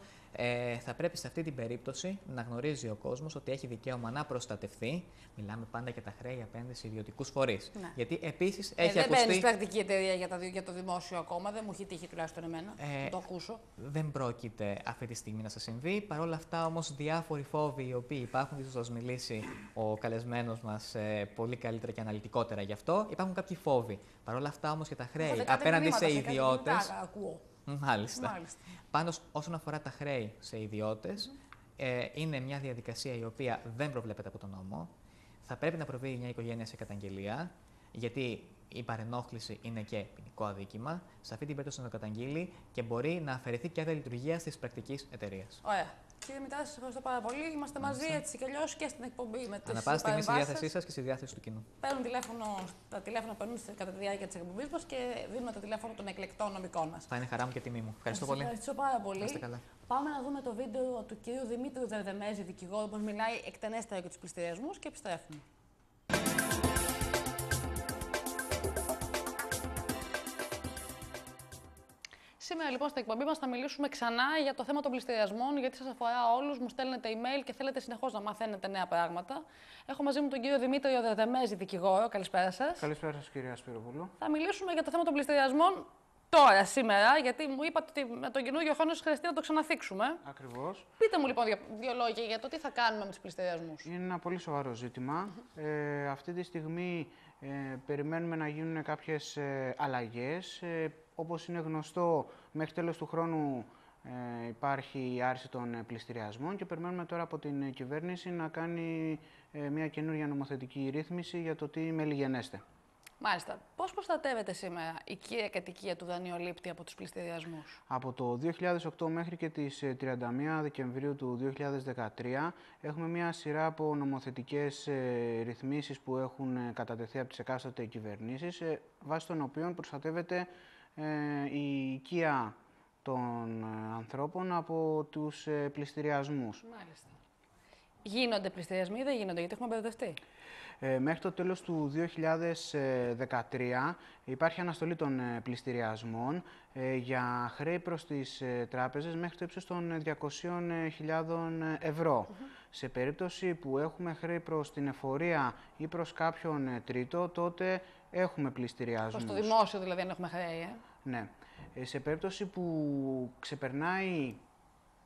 Θα πρέπει σε αυτή την περίπτωση να γνωρίζει ο κόσμος ότι έχει δικαίωμα να προστατευτεί. Μιλάμε πάντα για τα χρέη απέναντι σε ιδιωτικούς φορείς. Ναι. Γιατί επίσης έχει ακουστεί. Δεν παίρνει πρακτική εταιρεία για το δημόσιο ακόμα, δεν μου έχει τύχει τουλάχιστον εμένα. Να το ακούσω. Δεν πρόκειται αυτή τη στιγμή να σας συμβεί. Παρ' όλα αυτά όμως διάφοροι φόβοι οι οποίοι υπάρχουν, ίσως θα σας μιλήσει ο καλεσμένος μας πολύ καλύτερα και αναλυτικότερα γι' αυτό. Υπάρχουν κάποιοι φόβοι. Παρ' όλα αυτά όμως και τα χρέη απέναντι σε ιδιώτες. Μάλιστα. Πάντως, όσον αφορά τα χρέη σε ιδιώτες, είναι μια διαδικασία η οποία δεν προβλέπεται από τον νόμο. Θα πρέπει να προβεί μια οικογένεια σε καταγγελία, γιατί η παρενόχληση είναι και ποινικό αδίκημα. Σε αυτή την περίπτωση να το καταγγείλει και μπορεί να αφαιρεθεί και άδεια λειτουργία τη πρακτική εταιρεία. Ωραία. Κύριε Μητάση, σας ευχαριστώ πάρα πολύ. Είμαστε μαζί έτσι κι αλλιώς και στην εκπομπή με τις Ανά πάσα στιγμή στη παρεμβάσεις. διάθεσή σας και στη διάθεση του κοινού. Παίρνουν τηλέφωνο, τα τηλέφωνα παίρνουν κατά τη διάρκεια της εκπομπής μας και δίνουμε το τηλέφωνο των εκλεκτών νομικών μας. Θα είναι χαρά μου και τιμή μου. Ευχαριστώ πολύ. Ευχαριστώ πάρα πολύ. Να είστε καλά. Πάμε να δούμε το βίντεο του κυρίου Δημήτρου Δερδεμέζη, δικηγόρου, που μιλάει εκτενέστερα για τους πληστηριασμούς και επιστρέφουμε. Σήμερα λοιπόν στην εκπομπή μας θα μιλήσουμε ξανά για το θέμα των πληστηριασμών, γιατί σας αφορά όλους, μου στέλνετε email και θέλετε συνεχώς να μαθαίνετε νέα πράγματα. Έχω μαζί μου τον κύριο Δημήτρη Δερδεμέζη, δικηγόρο. Καλησπέρα σας. Καλησπέρα σας, κυρία Σπυροπούλου. Θα μιλήσουμε για το θέμα των πληστηριασμών τώρα, σήμερα, γιατί μου είπατε ότι με τον καινούργιο χρόνο σας χρειαστεί να το ξαναθίξουμε. Ακριβώς. Πείτε μου λοιπόν δύο λόγια για το τι θα κάνουμε με τους πληστηριασμούς. Είναι ένα πολύ σοβαρό ζήτημα. Αυτή τη στιγμή περιμένουμε να γίνουν κάποιες αλλαγές. Όπως είναι γνωστό, μέχρι τέλος του χρόνου υπάρχει η άρση των πληστηριασμών και περιμένουμε τώρα από την κυβέρνηση να κάνει μια καινούργια νομοθετική ρύθμιση για το τι μελιγενέστε. Μάλιστα. Πώς προστατεύεται σήμερα η κύρια κατοικία του δανειολήπτη από τους πληστηριασμούς? Από το 2008 μέχρι και τις 31 Δεκεμβρίου του 2013 έχουμε μια σειρά από νομοθετικές ρυθμίσεις που έχουν κατατεθεί από τις εκάστοτε κυβερνήσεις, βάσει των οποίων προστατεύεται η οικία των ανθρώπων από τους πληστηριασμούς. Μάλιστα. Γίνονται πληστηριασμοί ή δεν γίνονται, γιατί έχουμε μπερδευτεί? Μέχρι το τέλος του 2013 υπάρχει αναστολή των πληστηριασμών για χρέη προς τις τράπεζες μέχρι το ύψος των 200.000 ευρώ. Σε περίπτωση που έχουμε χρέη προς την εφορία ή προς κάποιον τρίτο, τότε έχουμε πληστηριασμούς. Προς το δημόσιο δηλαδή, αν έχουμε χρέη. Ναι. Σε περίπτωση που ξεπερνάει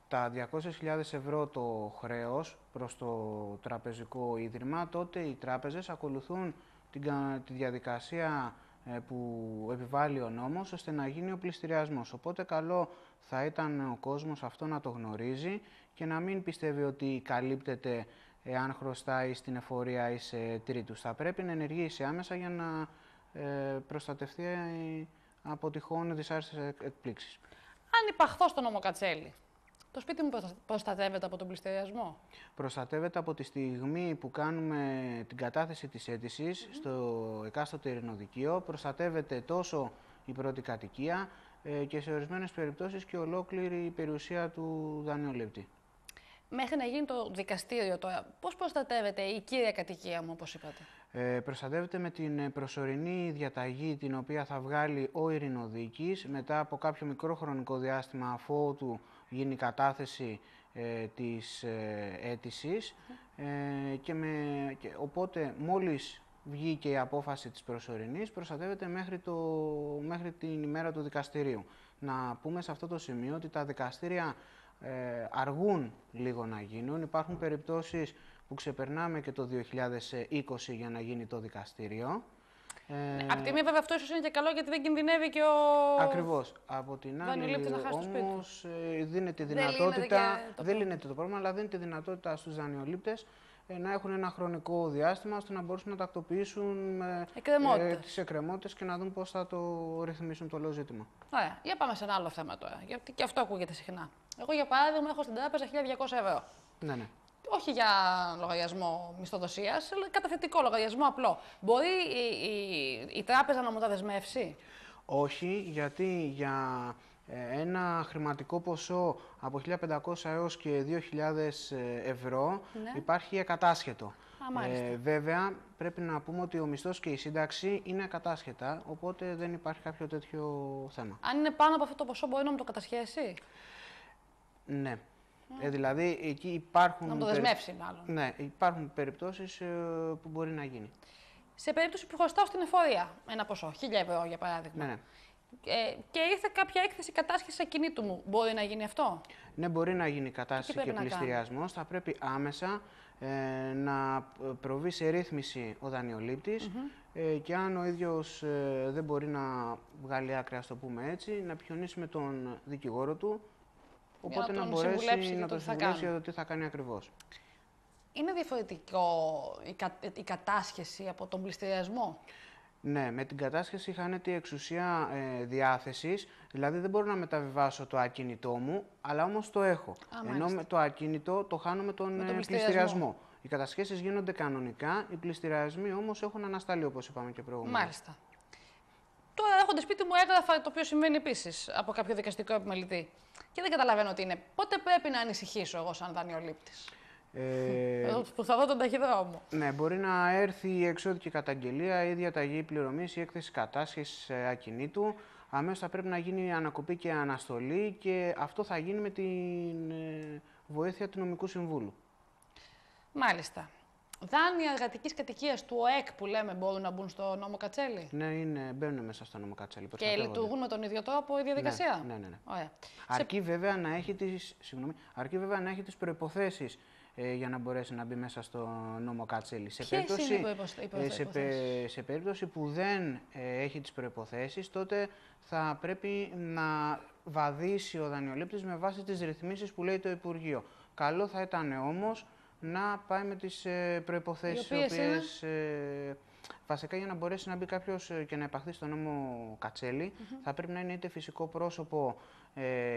τα 200.000 ευρώ το χρέος προς το τραπεζικό ίδρυμα, τότε οι τράπεζες ακολουθούν τη διαδικασία που επιβάλλει ο νόμος, ώστε να γίνει ο πληστηριασμός. Οπότε καλό θα ήταν ο κόσμος αυτό να το γνωρίζει και να μην πιστεύει ότι καλύπτεται εάν χρωστάει στην εφορία ή σε τρίτους. Θα πρέπει να ενεργήσει άμεσα για να προστατευτεί από τυχόν δυσάρεστες εκπλήξεις. Αν υπαχθώ στο νόμο Κατσέλη, το σπίτι μου προστατεύεται από τον πληστηριασμό? Προστατεύεται από τη στιγμή που κάνουμε την κατάθεση της αίτησης στο εκάστοτε ειρηνοδικείο. Προστατεύεται τόσο η πρώτη κατοικία και σε ορισμένες περιπτώσεις και ολόκληρη η περιουσία του δανειολήπτη. Μέχρι να γίνει το δικαστήριο τώρα, πώς προστατεύεται η κύρια κατοικία μου, όπως είπατε? Προστατεύεται με την προσωρινή διαταγή την οποία θα βγάλει ο ειρηνοδίκης μετά από κάποιο μικρό χρονικό διάστημα αφότου γίνει η κατάθεση της αίτησης οπότε μόλις βγει και η απόφαση της προσωρινής προστατεύεται μέχρι την ημέρα του δικαστηρίου. Να πούμε σε αυτό το σημείο ότι τα δικαστήρια αργούν λίγο να γίνουν. Υπάρχουν περιπτώσεις που ξεπερνάμε και το 2020 για να γίνει το δικαστήριο. Απ' τη μία βέβαια αυτό ίσως είναι και καλό γιατί δεν κινδυνεύει και ο... Ακριβώς. Από την άλλη όμως δίνεται δυνατότητα, δεν λύνεται το πρόβλημα, αλλά δίνεται δυνατότητα στους δανειολήπτες να έχουν ένα χρονικό διάστημα ώστε να μπορούν να τακτοποιήσουν τις εκκρεμότητες και να δουν πώς θα το ρυθμίσουν το όλο ζήτημα. Ωραία. Για πάμε σε ένα άλλο θέμα τώρα, γιατί και αυτό ακούγεται συχνά. Εγώ για παράδειγμα έχω στην τράπεζα 1.200 ευρώ. Ναι. Όχι για λογαριασμό μισθοδοσίας, αλλά καταθετικό λογαριασμό απλό. Μπορεί η τράπεζα να μου τα δεσμεύσει? Όχι, γιατί για ένα χρηματικό ποσό από 1.500 έως και 2.000 ευρώ υπάρχει ακατάσχετο. Βέβαια, πρέπει να πούμε ότι ο μισθός και η σύνταξη είναι ακατάσχετα, οπότε δεν υπάρχει κάποιο τέτοιο θέμα. Αν είναι πάνω από αυτό το ποσό, μπορεί να μου το κατασχέσει? Ναι. Δηλαδή, εκεί υπάρχουν... Να μου το δεσμεύσει, μάλλον. Ναι, υπάρχουν περιπτώσεις που μπορεί να γίνει. Σε περίπτωση που χρωστάω στην εφορία ένα ποσό, 1.000 ευρώ για παράδειγμα. Ναι. Και ήρθε κάποια έκθεση κατάσχεση ακινήτου μου, μπορεί να γίνει αυτό? Ναι, μπορεί να γίνει κατάσχεση και πληστηριασμός. Θα πρέπει άμεσα να προβεί σε ρύθμιση ο δανειολήπτης και αν ο ίδιος δεν μπορεί να βγάλει άκρη, ας το πούμε έτσι, να επικοινωνήσει με τον δικηγόρο του, οπότε να μπορέσει να το συμβουλέψει για το τι θα κάνει ακριβώς. Είναι διαφορετικό η κατάσχεση από τον πληστηριασμό? Ναι, με την κατάσχεση χάνεται η εξουσία διάθεσης, δηλαδή δεν μπορώ να μεταβιβάσω το ακίνητό μου, αλλά όμως το έχω. Ενώ με το ακίνητο το χάνω με τον πληστηριασμό. Οι κατασχέσεις γίνονται κανονικά, οι πληστηριασμοί όμως έχουν ανασταλεί, όπως είπαμε και προηγουμένως. Μάλιστα. Τώρα έρχονται σπίτι μου έγγραφα, το οποίο συμβαίνει επίσης από κάποιο δικαστικό επιμελητή. Και δεν καταλαβαίνω τι είναι. Πότε πρέπει να ανησυχήσω εγώ σαν δανειολήπτης? Που θα δω τον ταχυδρόμο. Ναι, μπορεί να έρθει η εξώδικη καταγγελία, η διαταγή πληρωμής, η έκθεση κατάσχεσης ακινήτου. Αμέσως θα πρέπει να γίνει η ανακοπή και αναστολή και αυτό θα γίνει με την βοήθεια του νομικού συμβούλου. Μάλιστα. Δάνεια εργατικής κατοικίας του ΟΕΚ που λέμε μπορούν να μπουν στο νόμο Κατσέλη? Ναι, μπαίνουν μέσα στο νόμο Κατσέλη. Και λειτουργούν με τον ίδιο τρόπο η διαδικασία? Ναι. Ωραία. Αρκεί βέβαια να έχει τις προϋποθέσεις για να μπορέσει να μπει μέσα στο νόμο Κατσέλη. Σε περίπτωση που δεν έχει τις προϋποθέσεις, τότε θα πρέπει να βαδίσει ο δανειολήπτης με βάση τις ρυθμίσεις που λέει το Υπουργείο. Καλό θα ήταν όμως να πάει με τις προϋποθέσεις, οι οποίες βασικά για να μπορέσει να μπει κάποιος και να επαχθεί στο νόμο Κατσέλη, θα πρέπει να είναι είτε φυσικό πρόσωπο,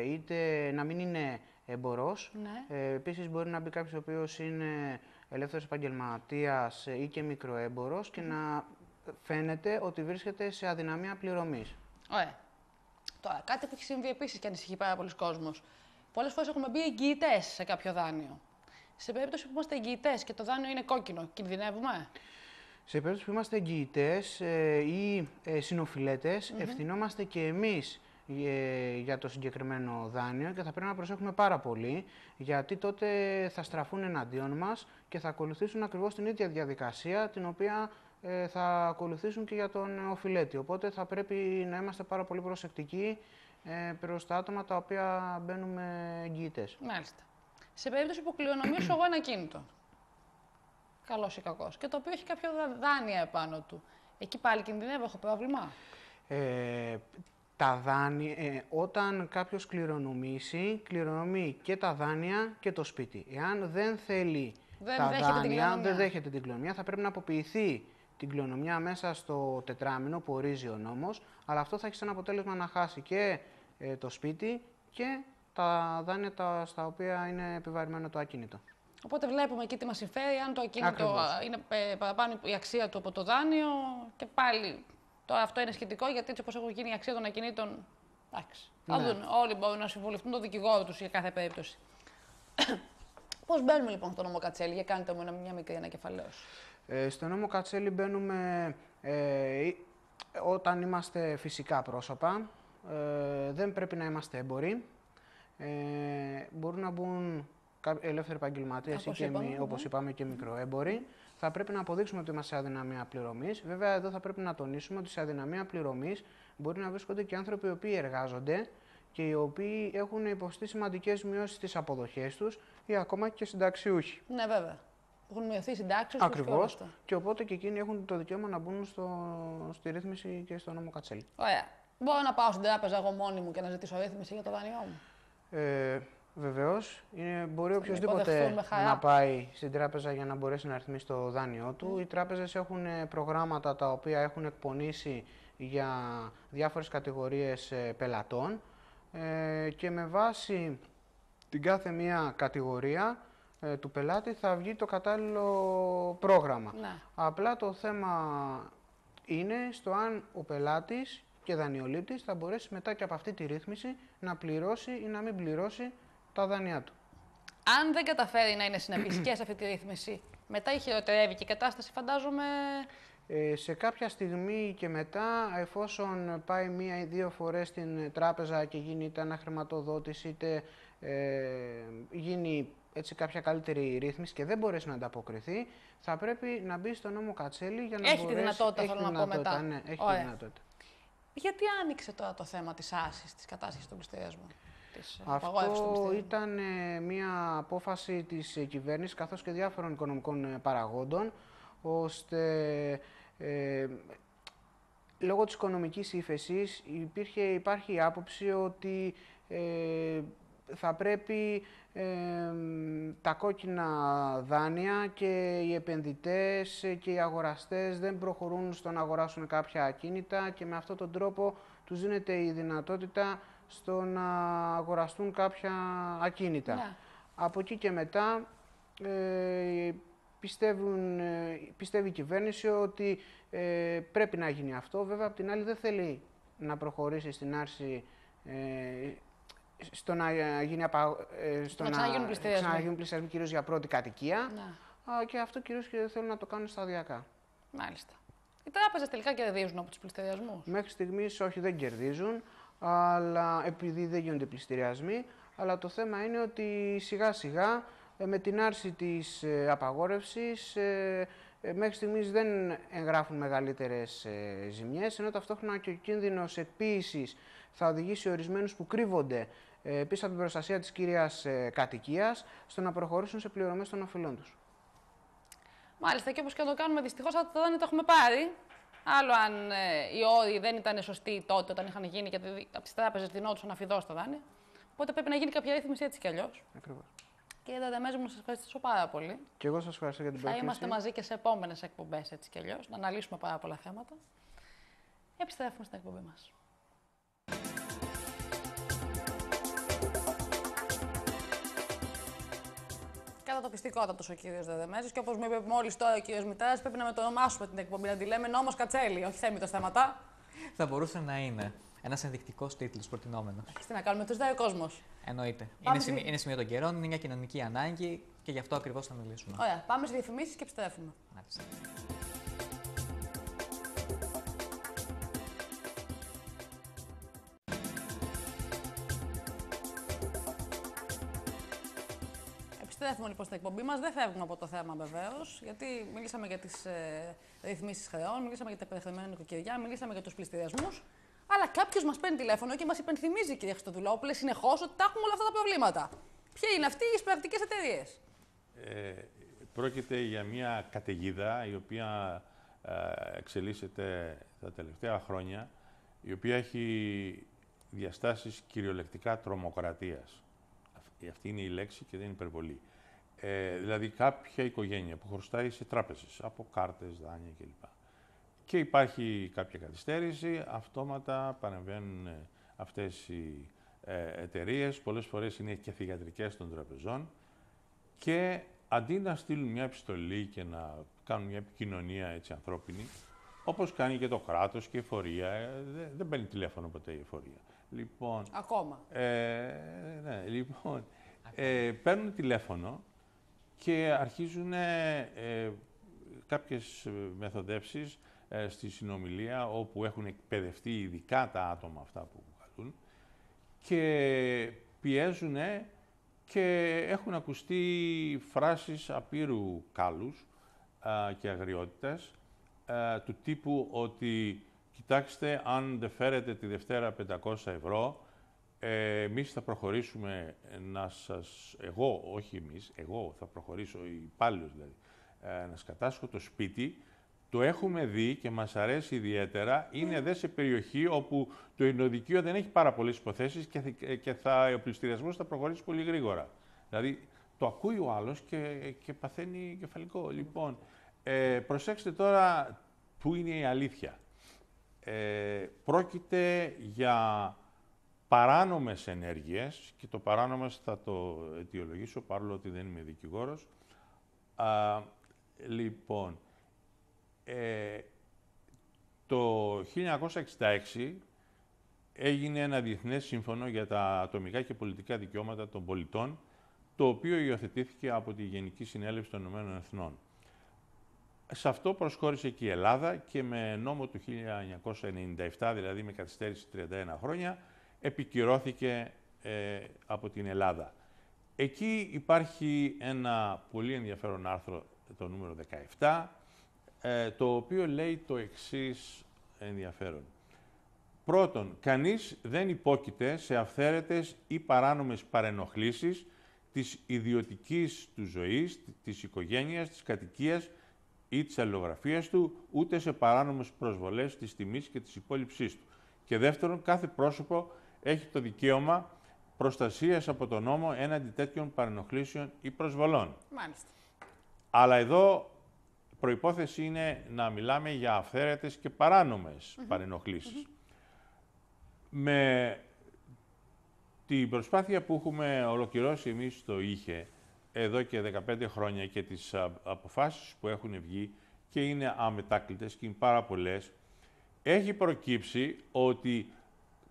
είτε να μην είναι εμπορός. Ναι. Επίσης μπορεί να μπει κάποιος ο οποίος είναι ελεύθερος επαγγελματίας ή και μικροέμπορος και να φαίνεται ότι βρίσκεται σε αδυναμία πληρωμής. Ωραία. Τώρα, κάτι που έχει συμβεί επίσης και ανησυχεί πάρα πολλοί κόσμος. Πολλές φορές έχουμε μπει εγγυητές σε κάποιο δάνειο. Σε περίπτωση που είμαστε εγγυητές και το δάνειο είναι κόκκινο, κινδυνεύουμε? Σε περίπτωση που είμαστε εγγυητές ή συνοφιλέτες, ευθυνόμαστε και εμείς για το συγκεκριμένο δάνειο και θα πρέπει να προσέχουμε πάρα πολύ, γιατί τότε θα στραφούν εναντίον μας και θα ακολουθήσουν ακριβώς την ίδια διαδικασία την οποία θα ακολουθήσουν και για τον οφειλέτη. Οπότε θα πρέπει να είμαστε πάρα πολύ προσεκτικοί προς τα άτομα τα οποία μπαίνουμε εγγυητές. Μάλιστα. Σε περίπτωση που κληρονομήσω εγώ ένα ακίνητο, καλός ή κακός, και το οποίο έχει κάποια δάνεια επάνω του, εκεί πάλι κινδυνεύω, έχω πρόβλημα? Τα δάνεια, όταν κάποιος κληρονομήσει, κληρονομεί και τα δάνεια και το σπίτι. Εάν δεν θέλει τα δάνεια, δεν δέχεται την κληρονομιά, θα πρέπει να αποποιηθεί την κληρονομιά μέσα στο τετράμινο που ορίζει ο νόμος, αλλά αυτό θα έχει σαν αποτέλεσμα να χάσει και το σπίτι και τα δάνεια στα οποία είναι επιβαρημένο το ακίνητο. Οπότε βλέπουμε εκεί τι μας συμφέρει, αν το ακίνητο είναι παραπάνω η αξία του από το δάνειο και πάλι τώρα αυτό είναι σχετικό, γιατί έτσι όπως έχουν γίνει η αξία των ακινήτων, εντάξει, θα δουν, όλοι μπορούν να συμβουλευτούν τον δικηγόρο τους για κάθε περίπτωση. Πώς μπαίνουμε λοιπόν στο νόμο Κατσέλη, για κάντε μου μια μικρή ανακεφαλαίωση. Στο νόμο Κατσέλη μπαίνουμε όταν είμαστε φυσικά πρόσωπα, δεν πρέπει να είμαστε έμποροι. Μπορούν να μπουν ελεύθεροι επαγγελματίες ή και όπως είπαμε και μικροέμποροι. Θα πρέπει να αποδείξουμε ότι είμαστε σε αδυναμία πληρωμής. Βέβαια, εδώ θα πρέπει να τονίσουμε ότι σε αδυναμία πληρωμής μπορεί να βρίσκονται και άνθρωποι οι οποίοι εργάζονται και οι οποίοι έχουν υποστεί σημαντικές μειώσεις στις αποδοχές τους ή ακόμα και συνταξιούχοι. Ναι, βέβαια. Έχουν μειωθεί οι συντάξεις. Ακριβώς. Και οπότε και εκείνοι έχουν το δικαίωμα να μπουν στη ρύθμιση και στο νόμο Κατσέλη. Ωραία. Μπορώ να πάω στην τράπεζα εγώ μόνη μου και να ζητήσω ρύθμιση για το δάνειό μου? Βεβαίως. Μπορεί οποιοδήποτε να πάει στην τράπεζα για να μπορέσει να ρυθμίσει το δάνειό του. Οι τράπεζες έχουν προγράμματα τα οποία έχουν εκπονήσει για διάφορες κατηγορίες πελατών και με βάση την κάθε μία κατηγορία του πελάτη θα βγει το κατάλληλο πρόγραμμα. Ναι. Απλά το θέμα είναι στο αν ο πελάτης και δανειολήπτης θα μπορέσει μετά και από αυτή τη ρύθμιση να πληρώσει ή να μην πληρώσει τα δάνειά του. Αν δεν καταφέρει να είναι συνεπής και σε αυτή τη ρύθμιση, μετά η χειροτερεύει και η κατάσταση, φαντάζομαι. Σε κάποια στιγμή και μετά, εφόσον πάει μία ή δύο φορές στην τράπεζα και γίνει είτε αναχρηματοδότηση είτε γίνει έτσι κάποια καλύτερη ρύθμιση και δεν μπορέσει να ανταποκριθεί, θα πρέπει να μπει στο νόμο Κατσέλη για να έχει μπορέσει... Τη δυνατότητα, θέλω να πω μετά. Ναι, έχει τη δυνατότητα. Γιατί άνοιξε τώρα το θέμα της άρσης, της κατάσχεσης των πληστηριασμών? Αυτό ήταν μια απόφαση της κυβέρνησης καθώς και διάφορων οικονομικών παραγόντων, ώστε λόγω της οικονομικής ύφεσης υπάρχει η άποψη ότι θα πρέπει τα κόκκινα δάνεια και οι επενδυτές και οι αγοραστές δεν προχωρούν στο να αγοράσουν κάποια ακίνητα και με αυτόν τον τρόπο τους δίνεται η δυνατότητα στο να αγοραστούν κάποια ακίνητα. Ναι. Από εκεί και μετά πιστεύει η κυβέρνηση ότι πρέπει να γίνει αυτό. Βέβαια, απ' την άλλη δεν θέλει να προχωρήσει στην άρση στο να ξαναγίνουν πληστηριασμοί κυρίως για πρώτη κατοικία. Ναι. Και αυτό κυρίως θέλουν να το κάνουν σταδιακά. Μάλιστα. Οι τράπεζες τελικά κερδίζουν από τους πληστηριασμούς? Μέχρι στιγμής όχι, δεν κερδίζουν, αλλά επειδή δεν γίνονται πληστηριασμοί. Αλλά το θέμα είναι ότι σιγά σιγά με την άρση της απαγόρευσης μέχρι στιγμής δεν εγγράφουν μεγαλύτερες ζημιές, ενώ ταυτόχρονα και ο κίνδυνος εκποίησης θα οδηγήσει ορισμένους που κρύβονται πίσω από την προστασία της κύριας κατοικίας στο να προχωρήσουν σε πληρωμές των οφειλών τους. Μάλιστα, και όπως και να το κάνουμε, δυστυχώς αυτό δεν το έχουμε πάρει. Άλλο αν οι όροι δεν ήταν σωστοί τότε όταν είχαν γίνει και από τις τράπεζες δινόντουσαν αφιδώς τα δάνεια. Οπότε πρέπει να γίνει κάποια ρύθμιση έτσι κι αλλιώς. Ακριβώς. Κύριε Δεδεμέζη, μου, σας ευχαριστήσω πάρα πολύ. Και εγώ σας ευχαριστώ για την πρόσκληση. Θα είμαστε μαζί και σε επόμενες εκπομπές έτσι κι αλλιώς, να αναλύσουμε πάρα πολλά θέματα. Επιστρέφουμε στην εκπομπή μας. Κατατοπιστικότατος ο κύριος Δεδεμέζης και όπως μου είπε μόλις τώρα ο κύριος Μητράς, πρέπει να μετονομάσουμε την εκπομπή, να τη λέμε Νόμος Κατσέλη, όχι Θέμητος Θέματα. Θα μπορούσε να είναι ένας ενδεικτικός τίτλος προτινόμενος. Τι να κάνουμε, τους δάει ο κόσμος. Εννοείται. Πάμε Είναι σημείο των καιρών, είναι μια κοινωνική ανάγκη και γι' αυτό ακριβώς θα μιλήσουμε. Ωραία, πάμε στις διαφημίσεις και επιστρέφουμε. Μάλιστα. Επιστρέφουμε λοιπόν στην εκπομπή μας. Δεν φεύγουμε από το θέμα βεβαίως, γιατί μιλήσαμε για τις ρυθμίσεις χρεών, μιλήσαμε για τα περιεχόμενα νοικοκυριά, μιλήσαμε για τους πληστηριασμούς. Αλλά κάποιος μας παίρνει τηλέφωνο και μας υπενθυμίζει, κυρία Χριστοδουλόπουλε, συνεχώς ότι τα έχουμε όλα αυτά τα προβλήματα. Ποιοι είναι αυτοί οι εισπρακτικές εταιρείες? Πρόκειται για μια καταιγίδα η οποία εξελίσσεται τα τελευταία χρόνια, η οποία έχει διαστάσεις κυριολεκτικά τρομοκρατίας. Αυτή είναι η λέξη και δεν είναι υπερβολή. Δηλαδή κάποια οικογένεια που χρωστάει σε τράπεζες, από κάρτες, δάνεια κλπ. Και υπάρχει κάποια καθυστέρηση, αυτόματα παρεμβαίνουν αυτές οι εταιρείες, πολλές φορές είναι και θυγατρικές των τραπεζών και αντί να στείλουν μια επιστολή και να κάνουν μια επικοινωνία έτσι ανθρώπινη, όπως κάνει και το κράτος και η εφορία, δεν παίρνει τηλέφωνο ποτέ η εφορία. Λοιπόν, ακόμα. Ναι, λοιπόν, παίρνουν τηλέφωνο και αρχίζουν κάποιες μεθοδεύσεις στη συνομιλία, όπου έχουν εκπαιδευτεί ειδικά τα άτομα αυτά που καλούν και πιέζουν και έχουν ακουστεί φράσεις απείρου κάλους και αγριότητας του τύπου ότι κοιτάξτε, αν δεν φέρετε τη Δευτέρα 500 ευρώ, εμείς θα προχωρήσουμε να σας... Εγώ, όχι εμείς, εγώ θα προχωρήσω, ο υπάλληλος δηλαδή, να σκατάσχω το σπίτι. Το έχουμε δει και μας αρέσει ιδιαίτερα. Είναι δε σε περιοχή όπου το εινοδικείο δεν έχει πάρα πολλές υποθέσεις και ο πληστηριασμός θα προχωρήσει πολύ γρήγορα. Δηλαδή, το ακούει ο άλλος και παθαίνει κεφαλικό. Λοιπόν, προσέξτε τώρα πού είναι η αλήθεια. Πρόκειται για παράνομες ενέργειες και το παράνομες θα το αιτιολογήσω παρόλο ότι δεν είμαι δικηγόρος. Λοιπόν, το 1966 έγινε ένα διεθνές σύμφωνο για τα ατομικά και πολιτικά δικαιώματα των πολιτών, το οποίο υιοθετήθηκε από τη Γενική Συνέλευση των Ηνωμένων Εθνών. Σε αυτό προσχώρησε και η Ελλάδα και με νόμο του 1997, δηλαδή με καθυστέρηση 31 χρόνια, επικυρώθηκε από την Ελλάδα. Εκεί υπάρχει ένα πολύ ενδιαφέρον άρθρο, το νούμερο 17, το οποίο λέει το εξής ενδιαφέρον. Πρώτον, κανείς δεν υπόκειται σε αυθαίρετες ή παράνομες παρενοχλήσεις της ιδιωτικής του ζωής, της οικογένειας, της κατοικίας ή της αλληλογραφίας του, ούτε σε παράνομες προσβολές της τιμής και της υπόλοιψής του. Και δεύτερον, κάθε πρόσωπο έχει το δικαίωμα προστασίας από τον νόμο έναντι τέτοιων παρενοχλήσεων ή προσβολών. Μάλιστα. Αλλά εδώ προϋπόθεση είναι να μιλάμε για αυθαίρετες και παράνομες παρενοχλήσεις. Με την προσπάθεια που έχουμε ολοκληρώσει εμείς στο ΙΧΕ εδώ και 15 χρόνια και τις αποφάσεις που έχουν βγει και είναι αμετάκλητες και είναι πάρα πολλές, έχει προκύψει ότι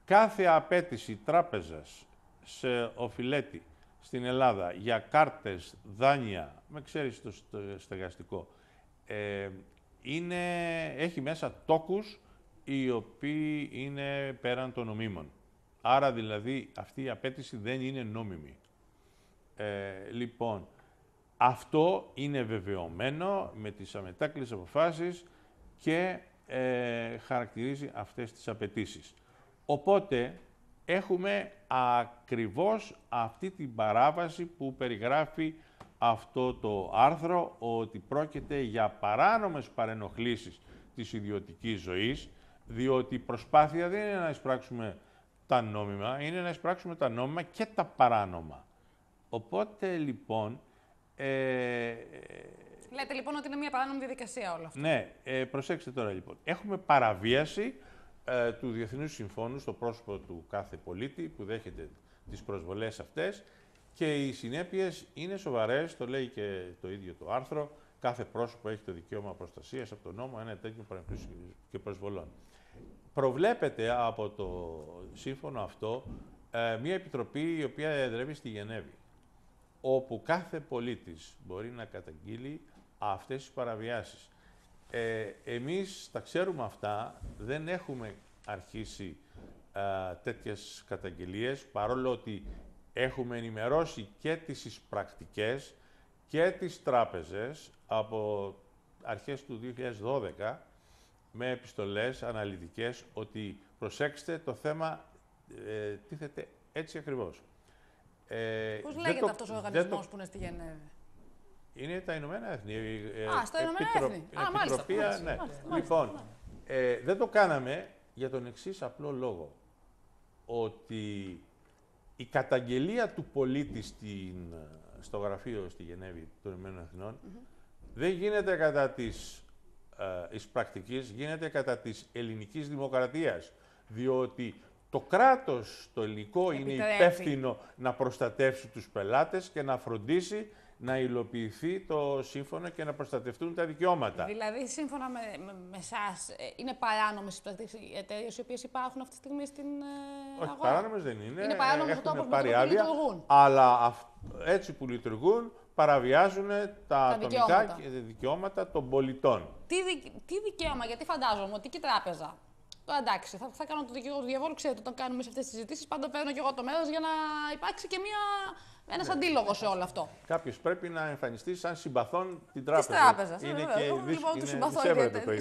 κάθε απέτηση τράπεζας σε οφειλέτη στην Ελλάδα για κάρτες, δάνεια, με ξέρεις το στεγαστικό, έχει μέσα τόκους οι οποίοι είναι πέραν των νομίμων. Άρα δηλαδή αυτή η απέτηση δεν είναι νόμιμη. Λοιπόν, αυτό είναι βεβαιωμένο με τις αμετάκλητες αποφάσεις και χαρακτηρίζει αυτές τις απαιτήσεις. Οπότε έχουμε ακριβώς αυτή την παράβαση που περιγράφει αυτό το άρθρο, ότι πρόκειται για παράνομες παρενοχλήσεις της ιδιωτικής ζωής, διότι η προσπάθεια δεν είναι να εισπράξουμε τα νόμιμα, είναι να εισπράξουμε τα νόμιμα και τα παράνομα. Οπότε, λοιπόν... Λέτε, λοιπόν, ότι είναι μια παράνομη διαδικασία όλο αυτό. Ναι, προσέξτε τώρα, λοιπόν. Έχουμε παραβίαση του Διεθνούς Συμφώνου στο πρόσωπο του κάθε πολίτη που δέχεται τις προσβολές αυτές και οι συνέπειες είναι σοβαρές, το λέει και το ίδιο το άρθρο. Κάθε πρόσωπο έχει το δικαίωμα προστασίας από τον νόμο ένα τέτοιο παρενοχλήσεων και προσβολών. Προβλέπεται από το σύμφωνο αυτό μια επιτροπή η οποία εδρεύει στη Γενέβη, όπου κάθε πολίτης μπορεί να καταγγείλει αυτές τις παραβιάσεις. Εμείς τα ξέρουμε αυτά, δεν έχουμε αρχίσει τέτοιες καταγγελίες, παρόλο ότι έχουμε ενημερώσει και τις εισπρακτικές και τις τράπεζες από αρχές του 2012 με επιστολές αναλυτικές ότι προσέξτε, το θέμα τίθεται έτσι ακριβώς. Πώς λέγεται αυτός ο οργανισμός που είναι στη Γενέβη? Είναι τα Ηνωμένα Έθνη. Στα Ηνωμένα Έθνη. Επιτροπή, ναι. Λοιπόν, δεν το κάναμε για τον εξής απλό λόγο. Ότι η καταγγελία του πολίτη στο γραφείο στη Γενέβη των Ηνωμένων Εθνών δεν γίνεται κατά της πρακτικής, γίνεται κατά της ελληνικής δημοκρατίας. Διότι το κράτος, το ελληνικό, είναι υπεύθυνο να προστατεύσει τους πελάτες και να φροντίσει να υλοποιηθεί το σύμφωνο και να προστατευτούν τα δικαιώματα. Δηλαδή, σύμφωνα με εσάς, είναι παράνομες οι εταιρείες οι οποίες υπάρχουν αυτή τη στιγμή στην αγορά? Όχι, παράνομες δεν είναι. Είναι παράνομος ο τρόπος με τον οποίο λειτουργούν. Αλλά έτσι που λειτουργούν παραβιάζουν τα ατομικά δικαιώματα των πολιτών. Τι δικαίωμα, γιατί φαντάζομαι ότι και η τράπεζα. Τώρα εντάξει, θα κάνω το δικηγόρο του διαβόλου, ξέρετε, όταν κάνουμε σε αυτές τις συζητήσεις, πάντα παίρνω και εγώ το μέρος για να υπάρξει και ένας αντίλογος σε όλο αυτό. Κάποιος πρέπει να εμφανιστεί σαν συμπαθών την τράπεζα. Της τράπεζας. Είναι και λοιπόν, του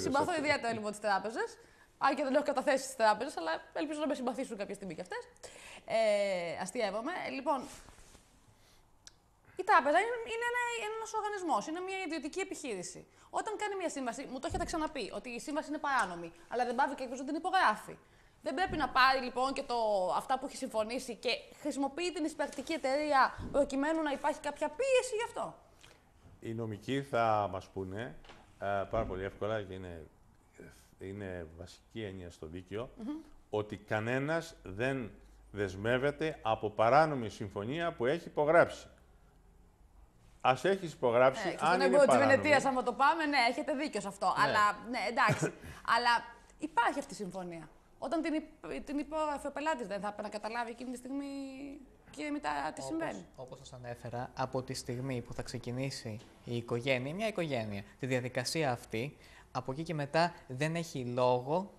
συμπαθώ ιδιαίτερα λοιπόν τις τράπεζες. Αν και δεν έχω καταθέσει στις τράπεζες, αλλά ελπίζω να με συμπαθήσουν κάποια στιγμή κι αυτές. Αστειεύομαι. Λοιπόν, η τράπεζα είναι ένας οργανισμός, είναι μια ιδιωτική επιχείρηση. Όταν κάνει μια σύμβαση, μου το έχετε ξαναπεί, ότι η σύμβαση είναι παράνομη, αλλά δεν πάει και να την υπογράφει. Δεν πρέπει να πάρει λοιπόν και αυτά που έχει συμφωνήσει και χρησιμοποιεί την εισπρακτική εταιρεία προκειμένου να υπάρχει κάποια πίεση γι' αυτό? Οι νομικοί θα μας πούνε πάρα πολύ εύκολα και είναι βασική έννοια στο δίκαιο, ότι κανένας δεν δεσμεύεται από παράνομη συμφωνία που έχει υπογράψει. Ας έχεις υπογράψει, αν είναι παράνομη. Στον εμπόριο της Βενετίας, άμα το πάμε, ναι, έχετε δίκιο σε αυτό. Ναι. Αλλά, ναι, εντάξει. Αλλά υπάρχει αυτή η συμφωνία. Όταν την υπόγραφε ο πελάτης, δεν θα έπρεπε να καταλάβει εκείνη τη στιγμή και μετά τι συμβαίνει? Όπως σας ανέφερα, από τη στιγμή που θα ξεκινήσει η οικογένεια, μια οικογένεια, τη διαδικασία αυτή, από εκεί και μετά δεν έχει λόγο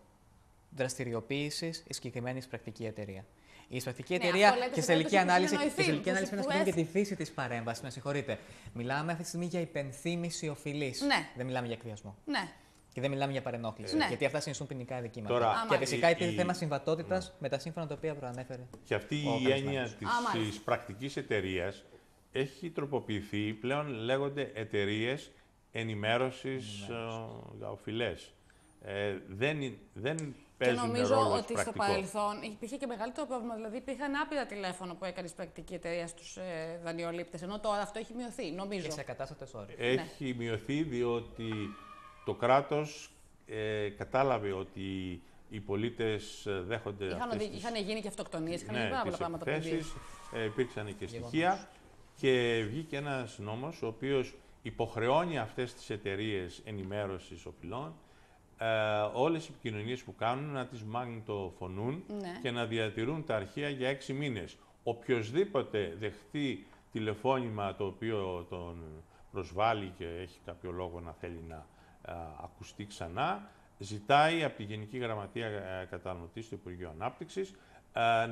δραστηριοποίησης η συγκεκριμένη εισπρακτική εταιρεία. Η εισπρακτική εταιρεία και σε τελική ανάλυση πρέπει να σκεφτούμε και τη φύση της παρέμβασης. Με συγχωρείτε. Μιλάμε αυτή τη στιγμή για υπενθύμηση οφειλής. Ναι. Δεν μιλάμε για εκβιασμό. Ναι. Και δεν μιλάμε για παρενόχληση. Ναι. Γιατί αυτά συνιστούν ποινικά δικήματα. Τώρα, και φυσικά υπήρχε θέμα συμβατότητας με τα σύμφωνα τα οποία προανέφερε. Και αυτή η έννοια της πρακτικής εταιρείας έχει τροποποιηθεί. Πλέον λέγονται εταιρείες ενημέρωσης για οφειλές. Δεν παίζουν νομίζω ρόλο ότι πρακτικό. στο παρελθόν υπήρχε και μεγαλύτερο πρόβλημα. Δηλαδή, υπήρχαν άπειρα τηλέφωνα που έκανε πρακτική εταιρεία στους δανειολήπτες. Ενώ τώρα αυτό έχει μειωθεί, νομίζω. Και σε ακατάστατες όρους. Έχει μειωθεί διότι το κράτος κατάλαβε ότι οι πολίτες δέχονται Είχαν γίνει και αυτοκτονίες, είχαν γίνει πάρα πολλά πράγματα που υπήρξαν και στοιχεία και βγήκε ένας νόμος ο οποίος υποχρεώνει αυτές τις εταιρείες ενημέρωσης οφειλών όλες οι επικοινωνίες που κάνουν να τις μαγνητοφωνούν και να διατηρούν τα αρχεία για 6 μήνες. Οποιοςδήποτε δεχτεί τηλεφώνημα το οποίο τον προσβάλλει και έχει κάποιο λόγο να θέλει να ακουστεί ξανά, ζητάει από τη Γενική Γραμματεία Καταναλωτής του Υπουργείου Ανάπτυξης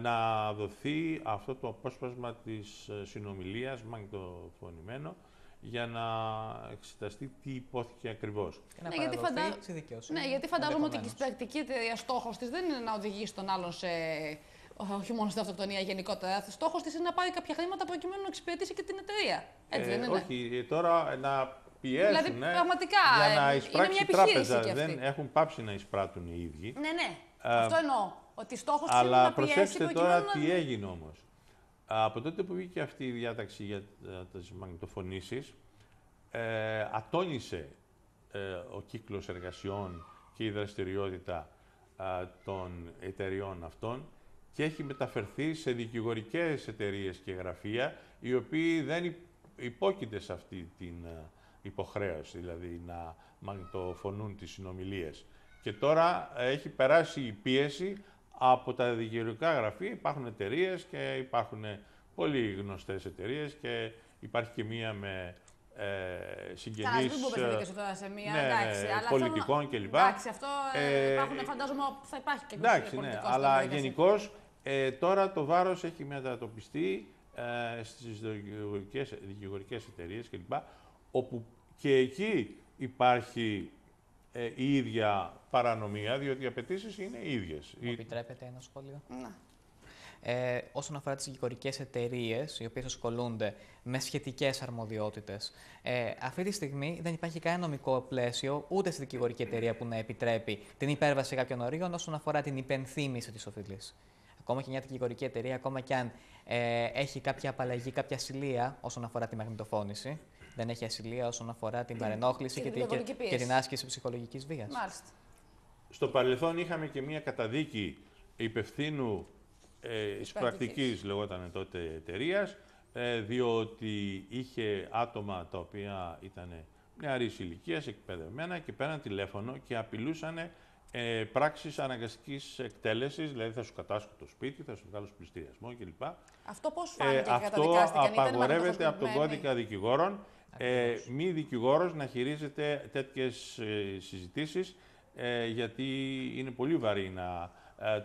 να δοθεί αυτό το απόσπασμα της συνομιλίας μαγνητοφωνημένο για να εξεταστεί τι υπόθηκε ακριβώς. Και να παραδοθεί στη δικαιοσύνη. Ναι, γιατί φαντάζομαι ότι η πρακτική εταιρεία στόχος της δεν είναι να οδηγήσει τον άλλον σε. Όχι μόνο στην αυτοκτονία γενικότερα. Στόχος της είναι να πάρει κάποια χρήματα προκειμένου να εξυπηρετήσει και την εταιρεία. Έτσι δεν είναι? Όχι, τώρα να πιέζουν δηλαδή, πραγματικά, για να εισπράξει η τράπεζα. Δεν έχουν πάψει να εισπράττουν οι ίδιοι. Ναι. Αυτό εννοώ. Ότι στόχος της είναι Αλλά να πιέσει προσέξτε τώρα να... τι έγινε όμως. Από τότε που βγήκε αυτή η διάταξη για τις μαγνητοφωνήσεις, ατώνησε ο κύκλος εργασιών και η δραστηριότητα των εταιριών αυτών και έχει μεταφερθεί σε δικηγορικές εταιρείες και γραφεία, οι οποίοι δεν υπόκειται σε αυτή την υποχρέωση, δηλαδή να μαγνητοφωνούν τις συνομιλίες. Και τώρα έχει περάσει η πίεση από τα δικηγορικά γραφεία. Υπάρχουν εταιρείες και υπάρχουν πολύ γνωστές εταιρείες και υπάρχει και μία με συγγενείς πολιτικών κλπ. Εντάξει, αυτό υπάρχουν, φαντάζομαι θα υπάρχει και εντάξει, ναι, αλλά γενικώς τώρα το βάρος έχει μετατοπιστεί στις δικηγορικές εταιρείες κλπ. Όπου και εκεί υπάρχει η ίδια παρανομία, διότι οι απαιτήσεις είναι οι ίδιες. Μου επιτρέπετε ένα σχόλιο? Ναι. Όσον αφορά τις δικηγορικές εταιρείες, οι οποίες ασχολούνται με σχετικές αρμοδιότητες, αυτή τη στιγμή δεν υπάρχει κανένα νομικό πλαίσιο ούτε στη δικηγορική εταιρεία που να επιτρέπει την υπέρβαση κάποιων ορίων όσον αφορά την υπενθύμηση της οφειλής. Ακόμα και μια δικηγορική εταιρεία, ακόμα και αν έχει κάποια απαλλαγή, κάποια ασυλία όσον αφορά τη μαγνητοφώνηση, δεν έχει ασυλία όσον αφορά την παρενόχληση και την άσκηση ψυχολογικής βίας. Μάλιστα. Στο παρελθόν είχαμε και μια καταδίκη υπευθύνου πρακτικής, λεγόταν τότε, εταιρείας, διότι είχε άτομα τα οποία ήταν νεαρής ηλικίας, εκπαιδευμένα και πέραν τηλέφωνο και απειλούσαν πράξεις αναγκαστικής εκτέλεσης, δηλαδή θα σου κατάσχω το σπίτι, θα σου βγάλω πληστηριασμό κλπ. Αυτό πώς φάνηκε και αυτό καταδικάστηκαν? απαγορεύεται από τον κώδικα δικηγόρων. Μη δικηγόρος να χειρίζεται τέτοιες συζητήσεις, γιατί είναι πολύ βαρύ να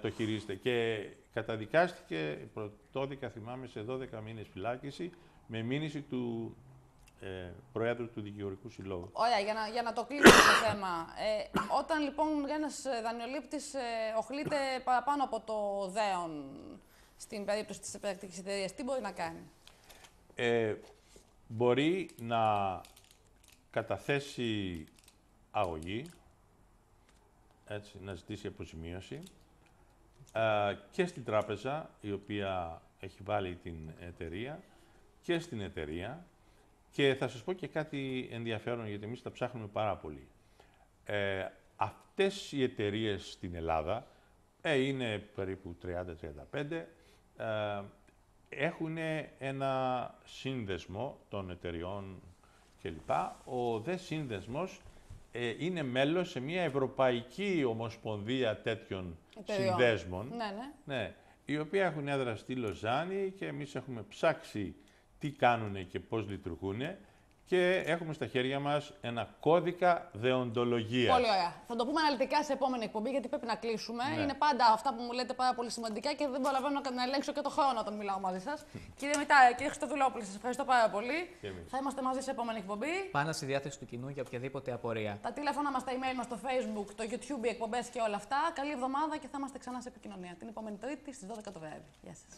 το χειρίζεται. Και καταδικάστηκε πρωτόδικα, θυμάμαι, σε 12 μήνες φυλάκιση με μήνυση του Προέδρου του Δικηγορικού Συλλόγου. Ωραία, για να το κλείσουμε το θέμα. Όταν λοιπόν ένας δανειολήπτης οχλείται παραπάνω από το δέον στην περίπτωση της πρακτικής εταιρείας, τι μπορεί να κάνει? Μπορεί να καταθέσει αγωγή, έτσι, να ζητήσει αποζημίωση και στην τράπεζα, η οποία έχει βάλει την εταιρεία, και στην εταιρεία. Και θα σας πω και κάτι ενδιαφέρον, γιατί εμείς τα ψάχνουμε πάρα πολύ. Αυτές οι εταιρείες στην Ελλάδα, είναι περίπου 30-35, έχουν ένα σύνδεσμο των εταιριών κλπ. Ο δε σύνδεσμος είναι μέλος σε μια ευρωπαϊκή ομοσπονδία τέτοιων συνδέσμων, ναι, οι οποίοι έχουν έδρα στη Λοζάνη και εμείς έχουμε ψάξει τι κάνουν και πώς λειτουργούν και έχουμε στα χέρια μας ένα κώδικα δεοντολογίας. Πολύ ωραία. Θα το πούμε αναλυτικά σε επόμενη εκπομπή, γιατί πρέπει να κλείσουμε. Ναι. Είναι πάντα αυτά που μου λέτε πάρα πολύ σημαντικά και δεν προλαβαίνω να ελέγξω και το χρόνο όταν μιλάω μαζί σας. Κύριε Μητάρα, κύριε Χριστοδουλόπουλε, σας ευχαριστώ πάρα πολύ. Θα είμαστε μαζί σε επόμενη εκπομπή. Πάντα στη διάθεση του κοινού για οποιαδήποτε απορία. Τα τηλέφωνα μας, τα email μας, το Facebook, το YouTube, οι εκπομπές και όλα αυτά. Καλή εβδομάδα και θα είμαστε ξανά σε επικοινωνία την επόμενη Τρίτη στις 12 το βράδυ. Γεια σας.